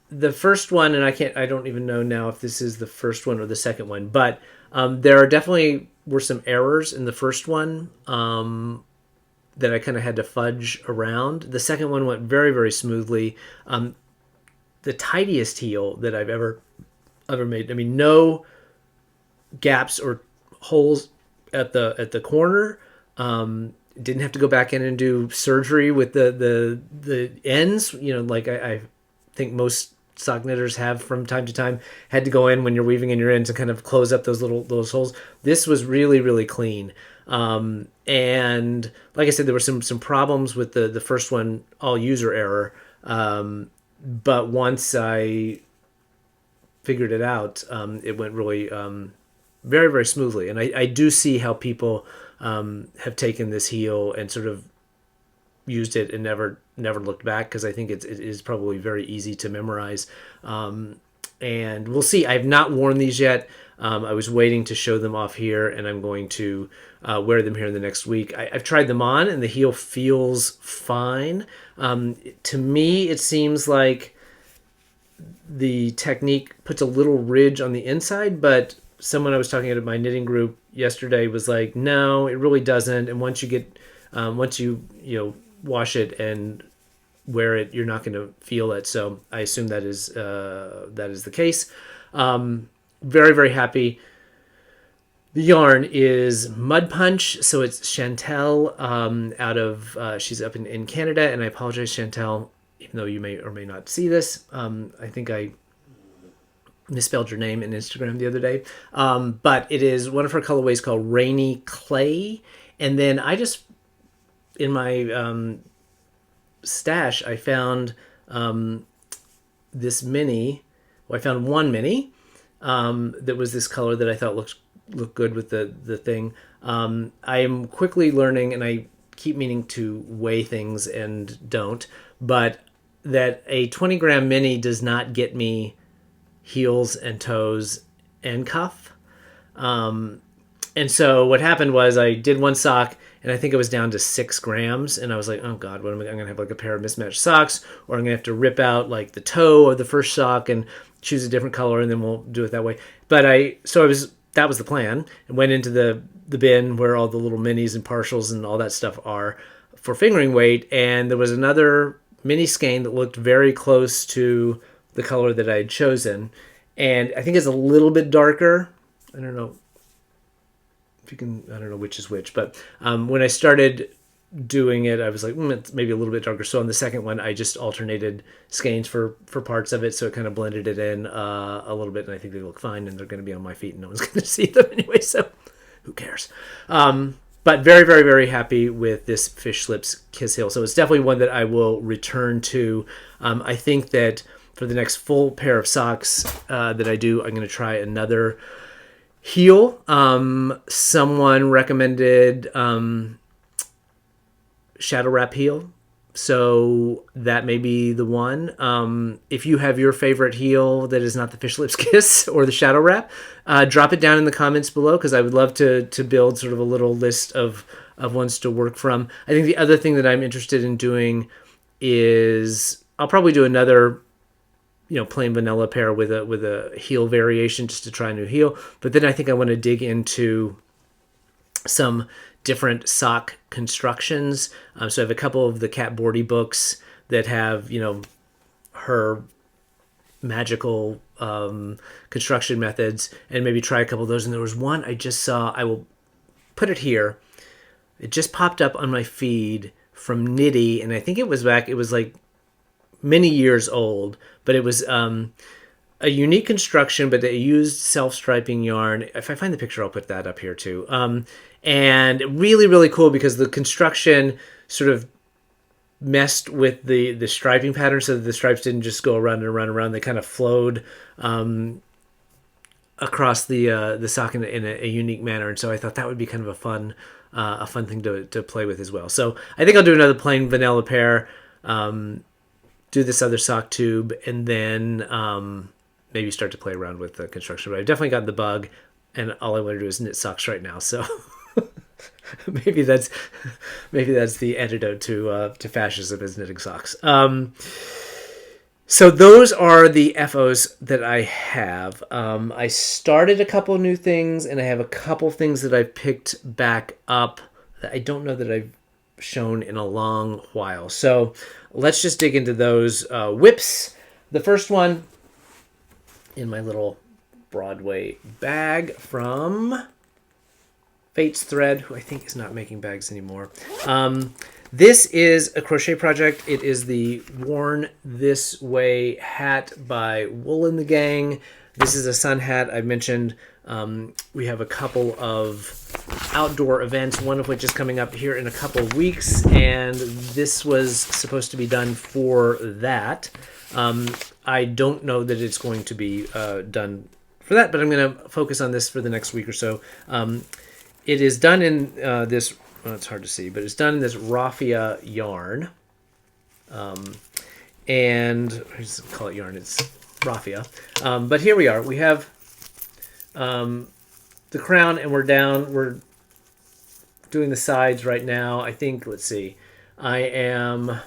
the first one, and I don't even know now if this is the first one or the second one, but there are definitely were some errors in the first one that I kind of had to fudge around. The second one went very, very smoothly. The tidiest heel that I've ever made. I mean, no gaps or holes at the corner. Didn't have to go back in and do surgery with the ends. You know, like I think most sock knitters have from time to time had to go in when you're weaving in your ends and kind of close up those holes. This was really, really clean. And like I said, there were some problems with the first one, all user error. But once I figured it out, it went really very, very smoothly. And I do see how people have taken this heel and sort of used it and never looked back, because I think it is probably very easy to memorize. And we'll see. I have not worn these yet. I was waiting to show them off here, and I'm going to wear them here in the next week. I've tried them on, and the heel feels fine. To me, it seems like the technique puts a little ridge on the inside, but someone I was talking to my knitting group yesterday was like, no, it really doesn't. And once you wash it and wear it, you're not going to feel it. So I assume that is the case. Very, very happy. The yarn is Mud Punch, so it's Chantel out of she's up in Canada, and I apologize, Chantel, even though you may or may not see this. I think I misspelled your name in Instagram the other day, but it is one of her colorways called Rainy Clay. And then I just, in my stash, I found this mini. Well, I found one mini that was this color that I thought looked look good with the thing. I am quickly learning, and I keep meaning to weigh things and don't, but that a 20-gram mini does not get me heels and toes and cuff. And so what happened was I did one sock, and I think it was down to 6 grams, and I was like, oh god, what am I? I'm gonna have like a pair of mismatched socks, or I'm gonna have to rip out like the toe of the first sock and choose a different color, and then we'll do it that way. But that was the plan, and went into the bin where all the little minis and partials and all that stuff are for fingering weight, and there was another mini skein that looked very close to the color that I had chosen, and I think it's a little bit darker. I don't know if you can, I don't know which is which, but when I started doing it, I was like, it's maybe a little bit darker. So on the second one, I just alternated skeins for parts of it, so it kind of blended it in a little bit, and I think they look fine, and they're going to be on my feet, and no one's going to see them anyway, so who cares? But very, very, very happy with this Fish Slips Kiss Heel. So it's definitely one that I will return to. I think that for the next full pair of socks that I do, I'm going to try another heel. Someone recommended Shadow Wrap heel, so that may be the one. If you have your favorite heel that is not the Fish Lips Kiss or the Shadow Wrap, drop it down in the comments below, because I would love to build sort of a little list of ones to work from. I think the other thing that I'm interested in doing is I'll probably do another plain vanilla pair with a heel variation, just to try a new heel. But then I think I want to dig into some different sock constructions. So I have a couple of the Kat Bordy books that have, her magical construction methods, and maybe try a couple of those. And there was one I just saw, I will put it here. It just popped up on my feed from Knitty, and I think it was like many years old, but it was a unique construction, but they used self-striping yarn. If I find the picture, I'll put that up here too. And really, really cool, because the construction sort of messed with the striping pattern, so that the stripes didn't just go around and around and around. They kind of flowed across the sock in a unique manner. And so I thought that would be kind of a fun thing to play with as well. So I think I'll do another plain vanilla pair, do this other sock tube, and then maybe start to play around with the construction. But I've definitely got the bug, and all I want to do is knit socks right now. So maybe that's the antidote to fascism, is knitting socks. So those are the FOs that I have. I started a couple new things, and I have a couple things that I've picked back up that I don't know that I've shown in a long while. So let's just dig into those whips. The first one in my little Broadway bag from Fate's Thread, who I think is not making bags anymore. This is a crochet project. It is the Worn This Way hat by Wool and the Gang. This is a sun hat. I mentioned we have a couple of outdoor events, one of which is coming up here in a couple of weeks, and this was supposed to be done for that. I don't know that it's going to be done for that, but I'm going to focus on this for the next week or so. It is done in this, well, it's hard to see, but it's done in this raffia yarn. And I just call it yarn, it's raffia. But here we are. We have the crown, and we're doing the sides right now. I think, let's see, I am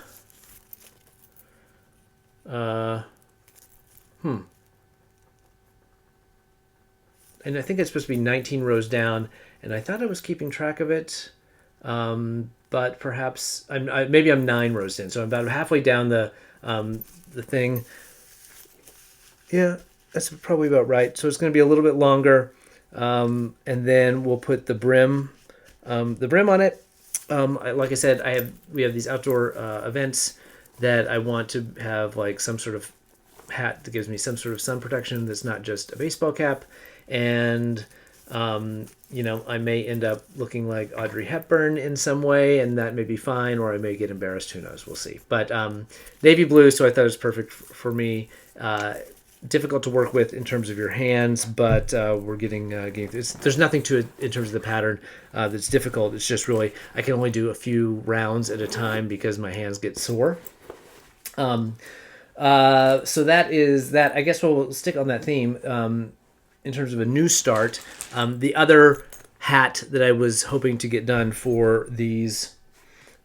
and I think it's supposed to be 19 rows down, and I thought I was keeping track of it, but perhaps maybe I'm 9 rows in, so I'm about halfway down the thing. Yeah, that's probably about right. So it's going to be a little bit longer, and then we'll put the brim on it. Like I said, we have these outdoor events that I want to have like some sort of hat that gives me some sort of sun protection that's not just a baseball cap. And I may end up looking like Audrey Hepburn in some way, and that may be fine, or I may get embarrassed. Who knows? We'll see. But navy blue, so I thought it was perfect for me. difficult to work with in terms of your hands, but we're getting there's nothing to it in terms of the pattern that's difficult. It's just really I can only do a few rounds at a time because my hands get sore. So that is that. I guess we'll stick on that theme in terms of a new start. The other hat that I was hoping to get done for these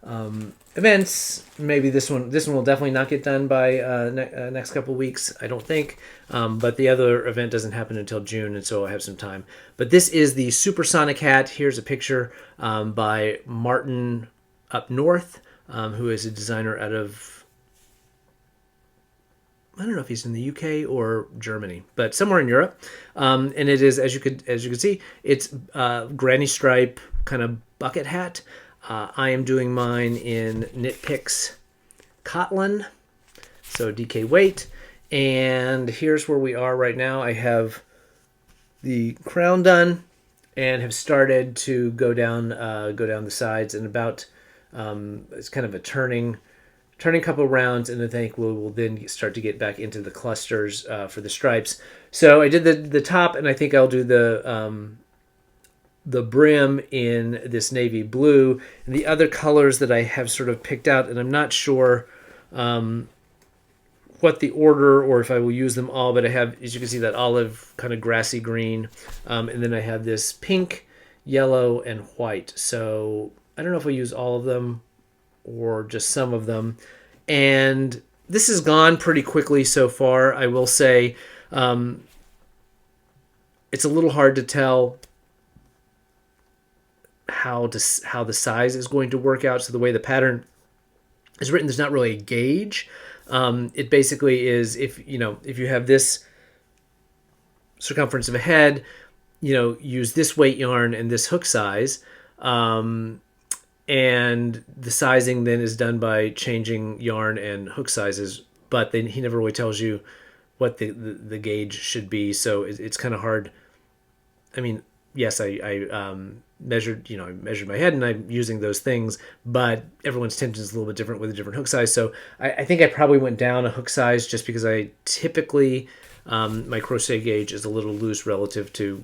events. Maybe this one will definitely not get done by next couple of weeks. I don't think. But the other event doesn't happen until June, and so I have some time. But this is the Supersonic hat. Here's a picture by Martin up north, who is a designer out of. I don't know if he's in the UK or Germany, but somewhere in Europe. And it is, as you could see, it's granny stripe kind of bucket hat. I am doing mine in Knit Picks Kotlin, so DK weight. And here's where we are right now. I have the crown done and have started to go down the sides and about it's kind of a turning couple of rounds, and I think we'll then start to get back into the clusters for the stripes. So I did the top, and I think I'll do the brim in this navy blue. And the other colors that I have sort of picked out, and I'm not sure what the order or if I will use them all, but I have, as you can see, that olive kind of grassy green, and then I have this pink, yellow, and white. So I don't know if I'll use all of them or just some of them. And this has gone pretty quickly so far. I will say it's a little hard to tell how the size is going to work out. So the way the pattern is written, there's not really a gauge. It basically is if you have this circumference of a head, use this weight yarn and this hook size. And the sizing then is done by changing yarn and hook sizes, but then he never really tells you what the gauge should be. So it's kind of hard. I mean, yes, I measured my head and I'm using those things, but everyone's tension is a little bit different with a different hook size. So I think I probably went down a hook size just because I typically, my crochet gauge is a little loose relative to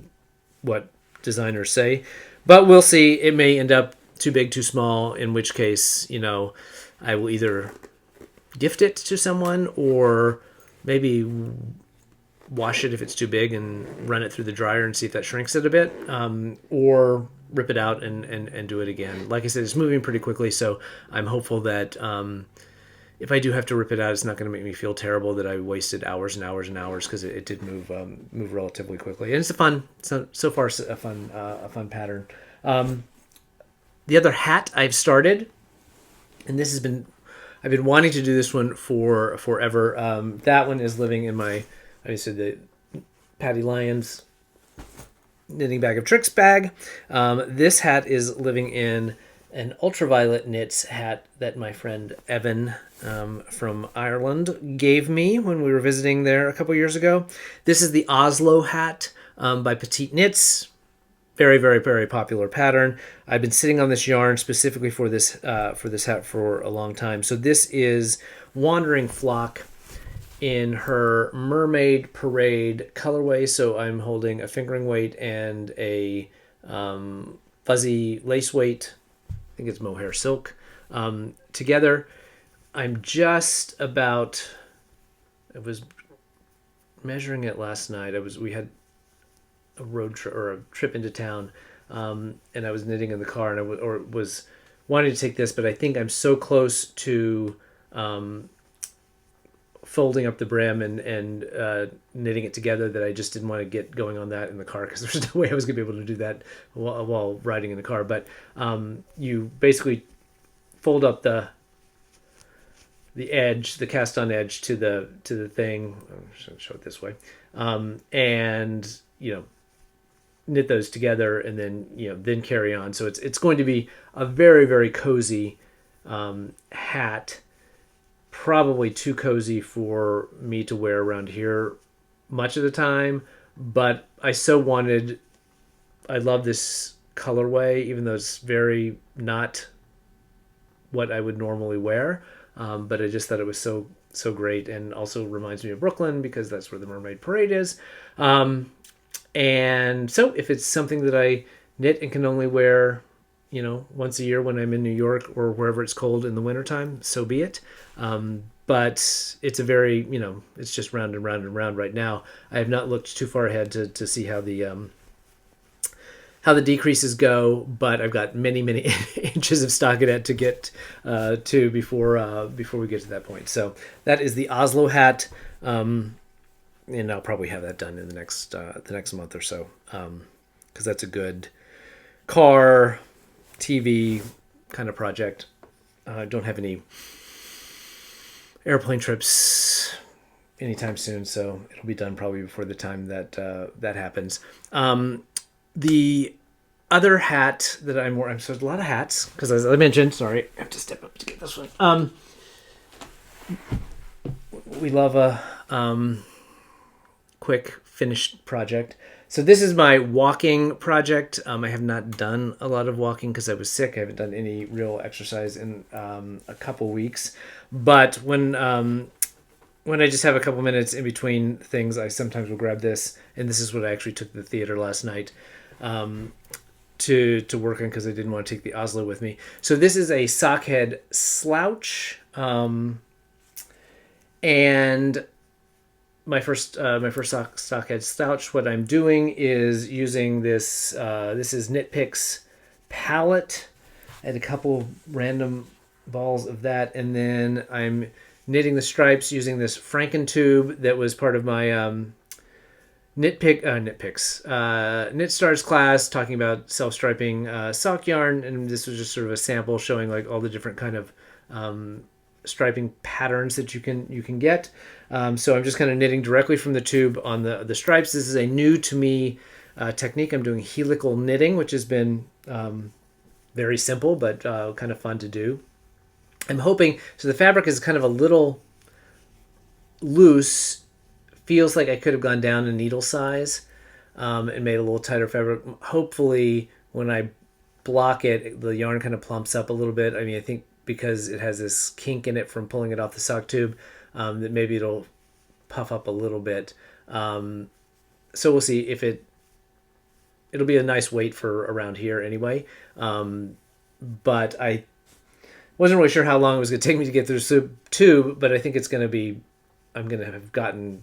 what designers say, but we'll see. It may end up too big, too small, in which case, I will either gift it to someone or maybe wash it if it's too big and run it through the dryer and see if that shrinks it a bit, or rip it out and do it again. Like I said, it's moving pretty quickly, so I'm hopeful that if I do have to rip it out, it's not going to make me feel terrible that I wasted hours and hours and hours, because it did move relatively quickly. And it's so far a fun pattern. The other hat I've started, and I've been wanting to do this one for forever. That one is living in my, I said, the Patty Lyons knitting bag of tricks bag. This hat is living in an ultraviolet knits hat that my friend Evan from Ireland gave me when we were visiting there a couple years ago. This is the Oslo hat by Petite Knits. Very, very, very popular pattern. I've been sitting on this yarn specifically for this hat for a long time. So this is Wandering Flock in her Mermaid Parade colorway. So I'm holding a fingering weight and a fuzzy lace weight. I think it's mohair silk together. I'm just about. I was measuring it last night. We had a road trip or a trip into town, and I was knitting in the car, and I was wanting to take this, but I think I'm so close to folding up the brim and knitting it together that I just didn't want to get going on that in the car, because there's no way I was going to be able to do that while riding in the car. But you basically fold up the edge, the cast on edge to the thing. I'm just going to show it this way, and knit those together, and then carry on. So it's going to be a very, very cozy hat, probably too cozy for me to wear around here much of the time, but I love this colorway, even though it's very not what I would normally wear. but I just thought it was so great, and also reminds me of Brooklyn because that's where the Mermaid Parade is. And so if it's something that I knit and can only wear, once a year when I'm in New York or wherever it's cold in the wintertime, so be it. But it's a very, it's just round and round and round right now. I have not looked too far ahead to see how the decreases go, but I've got many inches of stockinette to get to before we get to that point. So that is the Oslo hat, and I'll probably have that done in the next month or so, because that's a good car, TV kind of project. I don't have any airplane trips anytime soon, so it'll be done probably before the time that that happens. The other hat that I'm wearing, so there's a lot of hats, because as I mentioned, sorry, I have to step up to get this one. We love a quick finished project. So this is my walking project. I have not done a lot of walking because I was sick. I haven't done any real exercise in a couple weeks. But when I just have a couple minutes in between things, I sometimes will grab this. And this is what I actually took to the theater last night to work on, because I didn't want to take the Oslo with me. So this is a sockhead slouch. And my first sockhead slouch, what I'm doing is using this, this is Knit Picks palette. I had a couple random balls of that, and then I'm knitting the stripes using this Franken tube that was part of my Knit Stars class, talking about self-striping sock yarn, and this was just sort of a sample showing like all the different kind of striping patterns that you can get. So I'm just kind of knitting directly from the tube on the stripes. This is a new to me technique. I'm doing helical knitting, which has been very simple but kind of fun to do. I'm hoping, so the fabric is kind of a little loose, feels like I could have gone down in needle size and made a little tighter fabric. Hopefully when I block it, the yarn kind of plumps up a little bit. I mean, I think because it has this kink in it from pulling it off the sock tube, that maybe it'll puff up a little bit. So we'll see if it'll be a nice weight for around here anyway. But I wasn't really sure how long it was going to take me to get through the tube, but I think it's going to be, I'm going to have gotten,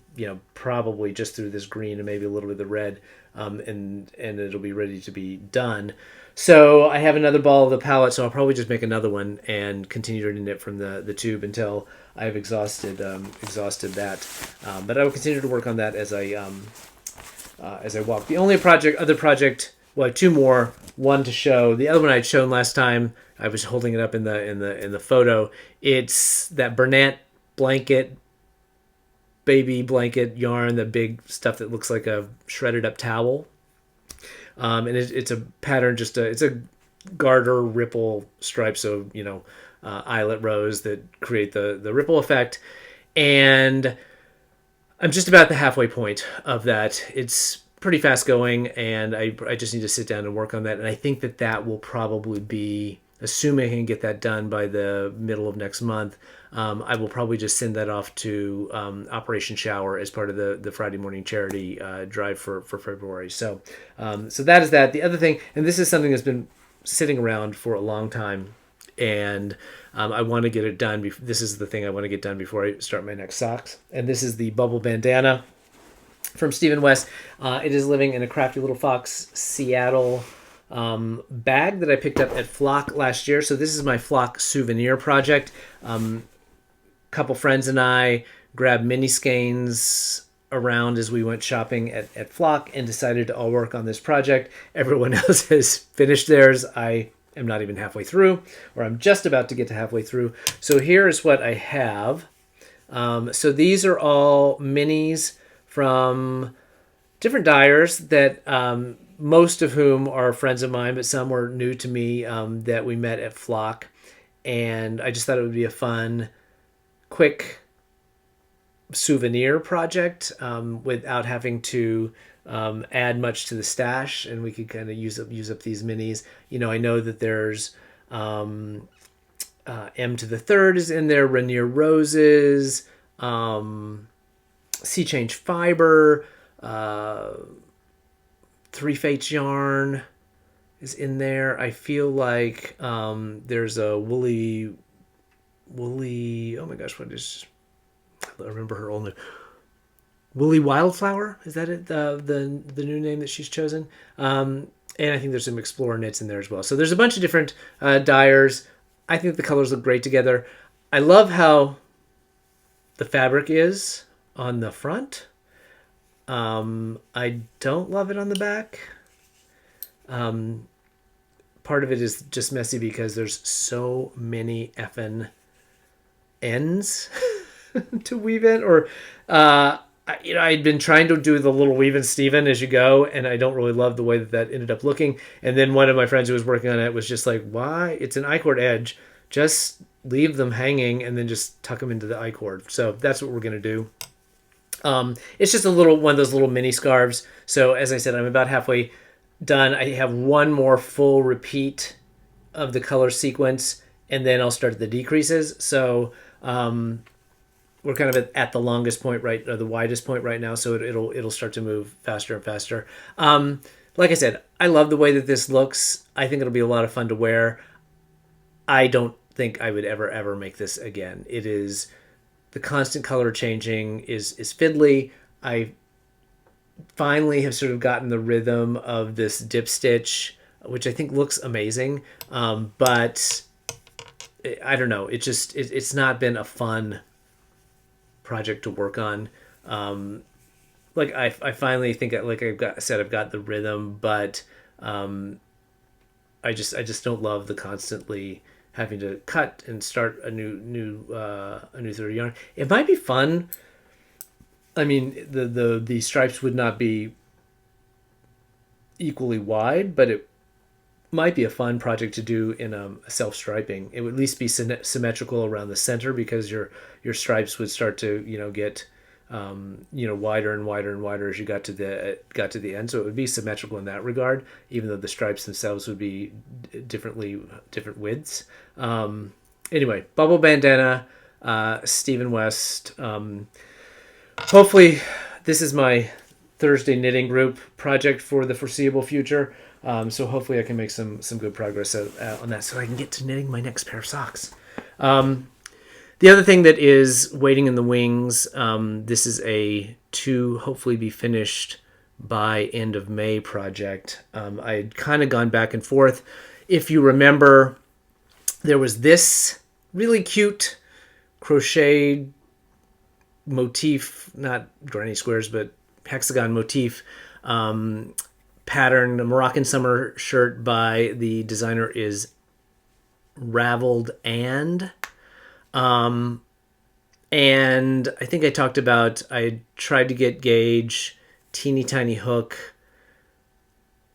probably just through this green and maybe a little bit of the red, and it'll be ready to be done. So I have another ball of the palette, so I'll probably just make another one and continue to knit from the tube until I've exhausted that. But I will continue to work on that as I walk. The only other project, well, I have two more. One to show. The other one I'd shown last time. I was holding it up in the photo. It's that Bernat blanket, baby blanket yarn, the big stuff that looks like a shredded up towel. And it's a pattern, it's a garter ripple stripe, so eyelet rows that create the ripple effect. And I'm just about the halfway point of that. It's pretty fast going, and I just need to sit down and work on that. And I think that will probably be, assuming I can get that done by the middle of next month, I will probably just send that off to Operation Shower as part of the Friday morning charity drive for February. So that is that. The other thing, and this is something that's been sitting around for a long time, and I want to get it done. This is the thing I want to get done before I start my next socks. And this is the bubble bandana from Stephen West. It is living in a Crafty Little Fox Seattle bag that I picked up at Flock last year. So this is my Flock souvenir project. Couple friends and I grabbed mini skeins around as we went shopping at Flock and decided to all work on this project. Everyone else has finished theirs. I am not even halfway through, or I'm just about to get to halfway through. So here is what I have. So these are all minis from different dyers that most of whom are friends of mine, but some were new to me that we met at Flock. And I just thought it would be a fun, quick souvenir project without having to add much to the stash, and we could kind of use up these minis. I know that there's M to the third is in there. Rainier Roses, Sea Change Fiber, Three Fates yarn is in there. I feel like there's a woolly. Oh my gosh, what is? I remember her old name. Woolly Wildflower, is that it? The new name that she's chosen. And I think there's some Explorer knits in there as well. So there's a bunch of different dyers. I think the colors look great together. I love how the fabric is on the front. I don't love it on the back. Part of it is just messy because there's so many effing ends to weave in, or I'd been trying to do the little weave and Steven as you go, and I don't really love the way that ended up looking. And then one of my friends who was working on it was just like, why? It's an I-cord edge. Just leave them hanging and then just tuck them into the I-cord. So that's what we're going to do. It's just a little one of those little mini scarves. So as I said, I'm about halfway done. I have one more full repeat of the color sequence, and then I'll start the decreases. So we're kind of at the longest point, right, or the widest point right now. So it'll start to move faster and faster. Like I said, I love the way that this looks. I think it'll be a lot of fun to wear. I don't think I would ever make this again. It is the constant color changing is fiddly. I finally have sort of gotten the rhythm of this dip stitch, which I think looks amazing. But I don't know. It's not been a fun project to work on. Like I finally think like I've got the rhythm, but I just don't love the constantly having to cut and start a new thread of yarn. It might be fun. I mean, the stripes would not be equally wide, but it might be a fun project to do in a self-striping. It would at least be symmetrical around the center, because your stripes would start to get wider and wider and wider as you got to the end. So it would be symmetrical in that regard, even though the stripes themselves would be different widths. Anyway, bubble bandana, Stephen West. Hopefully, this is my Thursday knitting group project for the foreseeable future. So hopefully I can make some good progress on that, so I can get to knitting my next pair of socks. The other thing that is waiting in the wings, this is a to hopefully be finished by end of May project. I had kind of gone back and forth. If you remember, there was this really cute crochet motif, not granny squares, but hexagon motif pattern, a Moroccan summer shirt by the designer is Raveled and I think I talked about, I tried to get gauge, teeny tiny hook.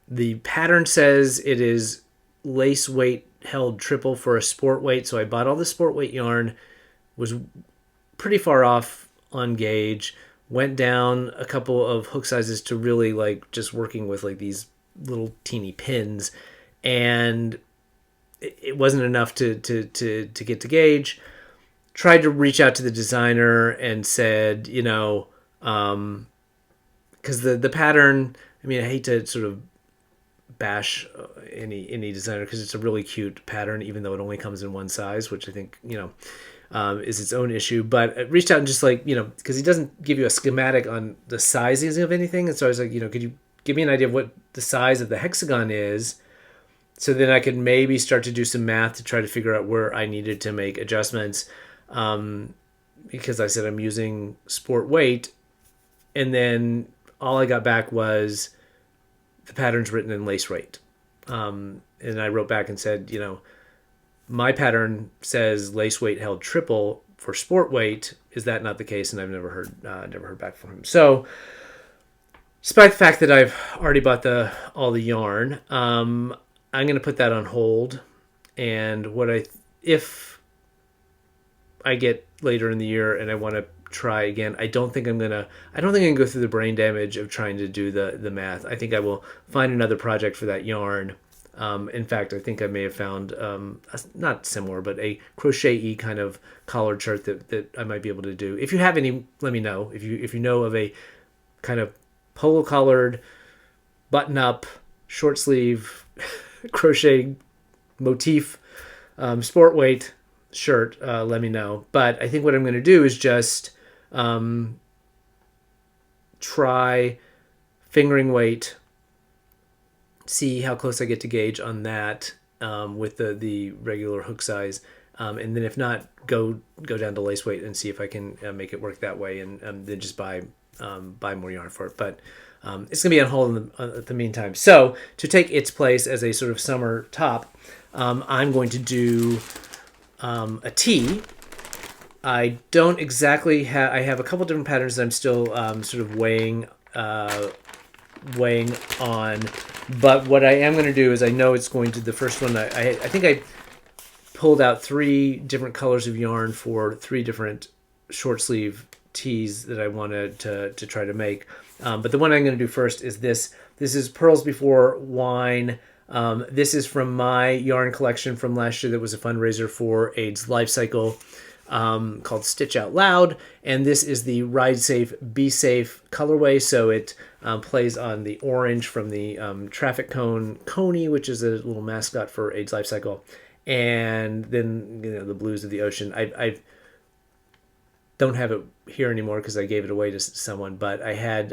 The pattern says it is lace weight held triple for a sport weight, so I bought all the sport weight yarn, was pretty far off on gauge, went down a couple of hook sizes to really like just working with like these little teeny pins, and it wasn't enough to get to gauge. Tried to reach out to the designer and said, because the pattern, I mean, I hate to sort of bash any designer because it's a really cute pattern, even though it only comes in one size, which I think, is its own issue. But I reached out and just like, because he doesn't give you a schematic on the sizing of anything. And so I was like, could you give me an idea of what the size of the hexagon is? So then I could maybe start to do some math to try to figure out where I needed to make adjustments. Because I said I'm using sport weight, and then all I got back was the pattern's written in lace weight. And I wrote back and said, my pattern says lace weight held triple for sport weight. Is that not the case? And I've never heard back from him. So, despite the fact that I've already bought all the yarn, I'm going to put that on hold. And if I get later in the year and I want to try again, I don't think I'm gonna go through the brain damage of trying to do the math. I think I will find another project for that yarn, In fact, I think I may have found not similar, but a crochet-y kind of collared shirt that I might be able to do. If you have any, let me know. If you know of a kind of polo collared, button up, short sleeve, crochet motif, sport weight shirt, let me know. But I think what I'm going to do is just try fingering weight, see how close I get to gauge on that with the regular hook size, and then if not, go down to lace weight and see if I can make it work that way, and then just buy more yarn for it. But it's gonna be on hold at the meantime. So to take its place as a sort of summer top, I'm going to do a tee. I don't exactly have. I have a couple different patterns that I'm still sort of weighing on. But what I am going to do is I know it's going to the first one. I think I pulled out 3 different colors of yarn for 3 different short sleeve tees that I wanted to try to make. But the one I'm going to do first is this. This is Pearls Before Wine. This is from my yarn collection from last year that was a fundraiser for AIDS Life Cycle, called Stitch Out Loud. And this is the Ride Safe, Be Safe colorway. So it plays on the orange from the traffic cone Coney, which is a little mascot for AIDS Life Cycle. And then the blues of the ocean. I don't have it here anymore because I gave it away to someone, but I had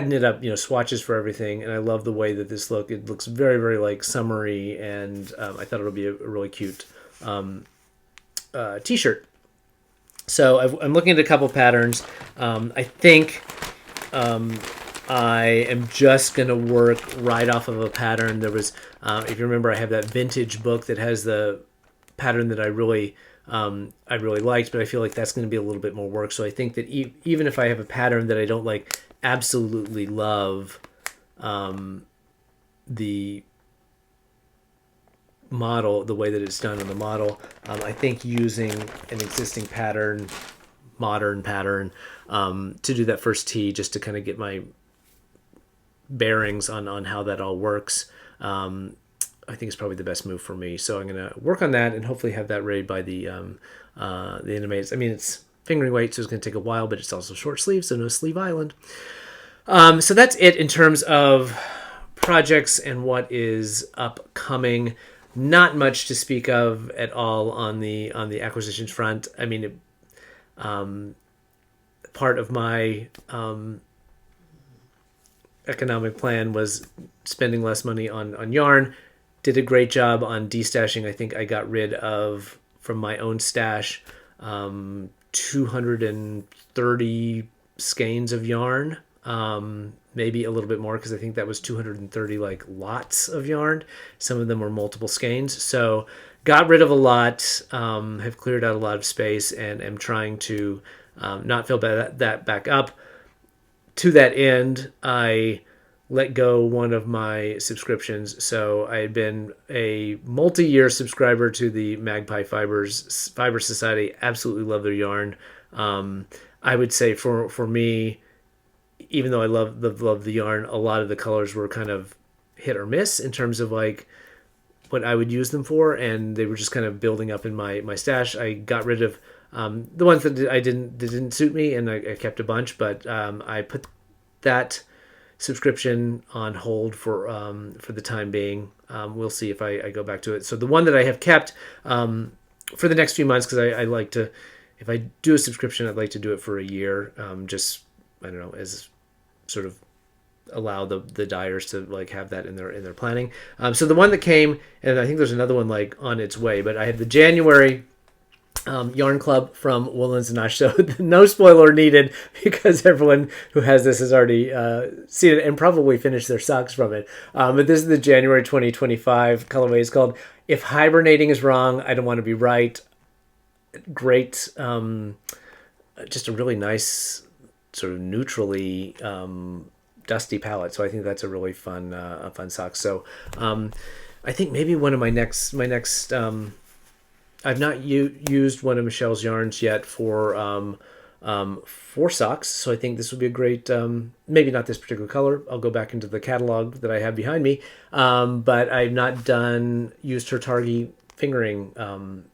knit up swatches for everything, and I love the way that this it looks very, very like summery, and I thought it'll be a really cute t-shirt. So I'm looking at a couple patterns. I think I am just going to work right off of a pattern. There was, if you remember, I have that vintage book that has the pattern that I really liked, but I feel like that's going to be a little bit more work. So I think that even if I have a pattern that I don't absolutely love, the model, the way that it's done on the model, I think using an existing pattern, modern pattern, to do that first tee, just to kind of get my bearings on how that all works, I think it's probably the best move for me. So I'm going to work on that and hopefully have that ready by the end of May. I mean, it's fingering weight, so it's going to take a while, but it's also short sleeve, so no sleeve island. So that's it in terms of projects and what is upcoming. Not much to speak of at all on the acquisitions front. I mean, part of my economic plan was spending less money on yarn. Did a great job on destashing. I think I got rid of, from my own stash, 230 skeins of yarn. Maybe a little bit more, because I think that was 230 lots of yarn. Some of them were multiple skeins. So got rid of a lot, have cleared out a lot of space, and am trying to not fill that back up. To that end, I let go one of my subscriptions. So I had been a multi-year subscriber to the Magpie Fiber Society. Absolutely love their yarn. I would say for me, even though I love the yarn, a lot of the colors were kind of hit or miss in terms of what I would use them for, and they were just kind of building up in my stash. I got rid of the ones that didn't suit me, and I kept a bunch, but I put that subscription on hold for the time being. We'll see if I go back to it. So the one that I have kept for the next few months, because I like to, if I do a subscription, I'd like to do it for a year. Just, I don't know, as sort of allow the dyers to have that in their planning. So the one that came, and I think there's another one on its way, but I had the January Yarn Club from Woolens and Nash. So no spoiler needed, because everyone who has this has already seen it and probably finished their socks from it. But this is the January 2025 colorway. It's called If Hibernating is Wrong, I Don't Want to Be Right. Great, just a really nice sort of neutrally dusty palette. So I think that's a really fun sock. So I think maybe one of my next I've not used one of Michelle's yarns yet for for socks. So I think this would be a great, maybe not this particular color. I'll go back into the catalog that I have behind me. But I've not used her Targi fingering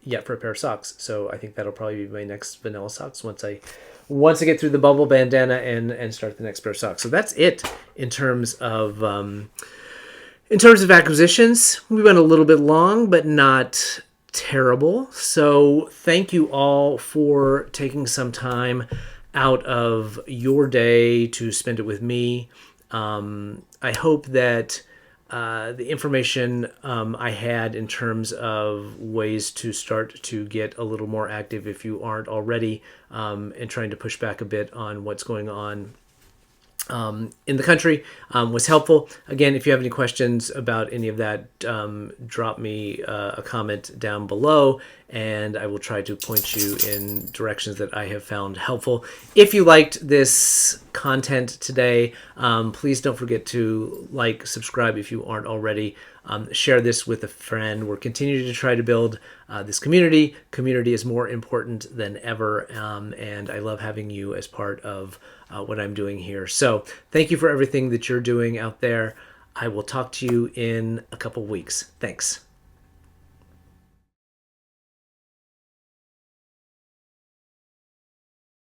yet for a pair of socks. So I think that'll probably be my next vanilla socks once I get through the bubble bandana and start the next pair of socks. So that's it in terms of acquisitions. We went a little bit long, but not terrible. So thank you all for taking some time out of your day to spend it with me. I hope that the information I had in terms of ways to start to get a little more active if you aren't already, and trying to push back a bit on what's going on in the country was helpful. Again, if you have any questions about any of that, drop me a comment down below, and I will try to point you in directions that I have found helpful. If you liked this content today, please don't forget to like, subscribe if you aren't already. Share this with a friend. We're continuing to try to build this community. Community is more important than ever, and I love having you as part of what I'm doing here. So thank you for everything that you're doing out there. I will talk to you in a couple weeks. Thanks.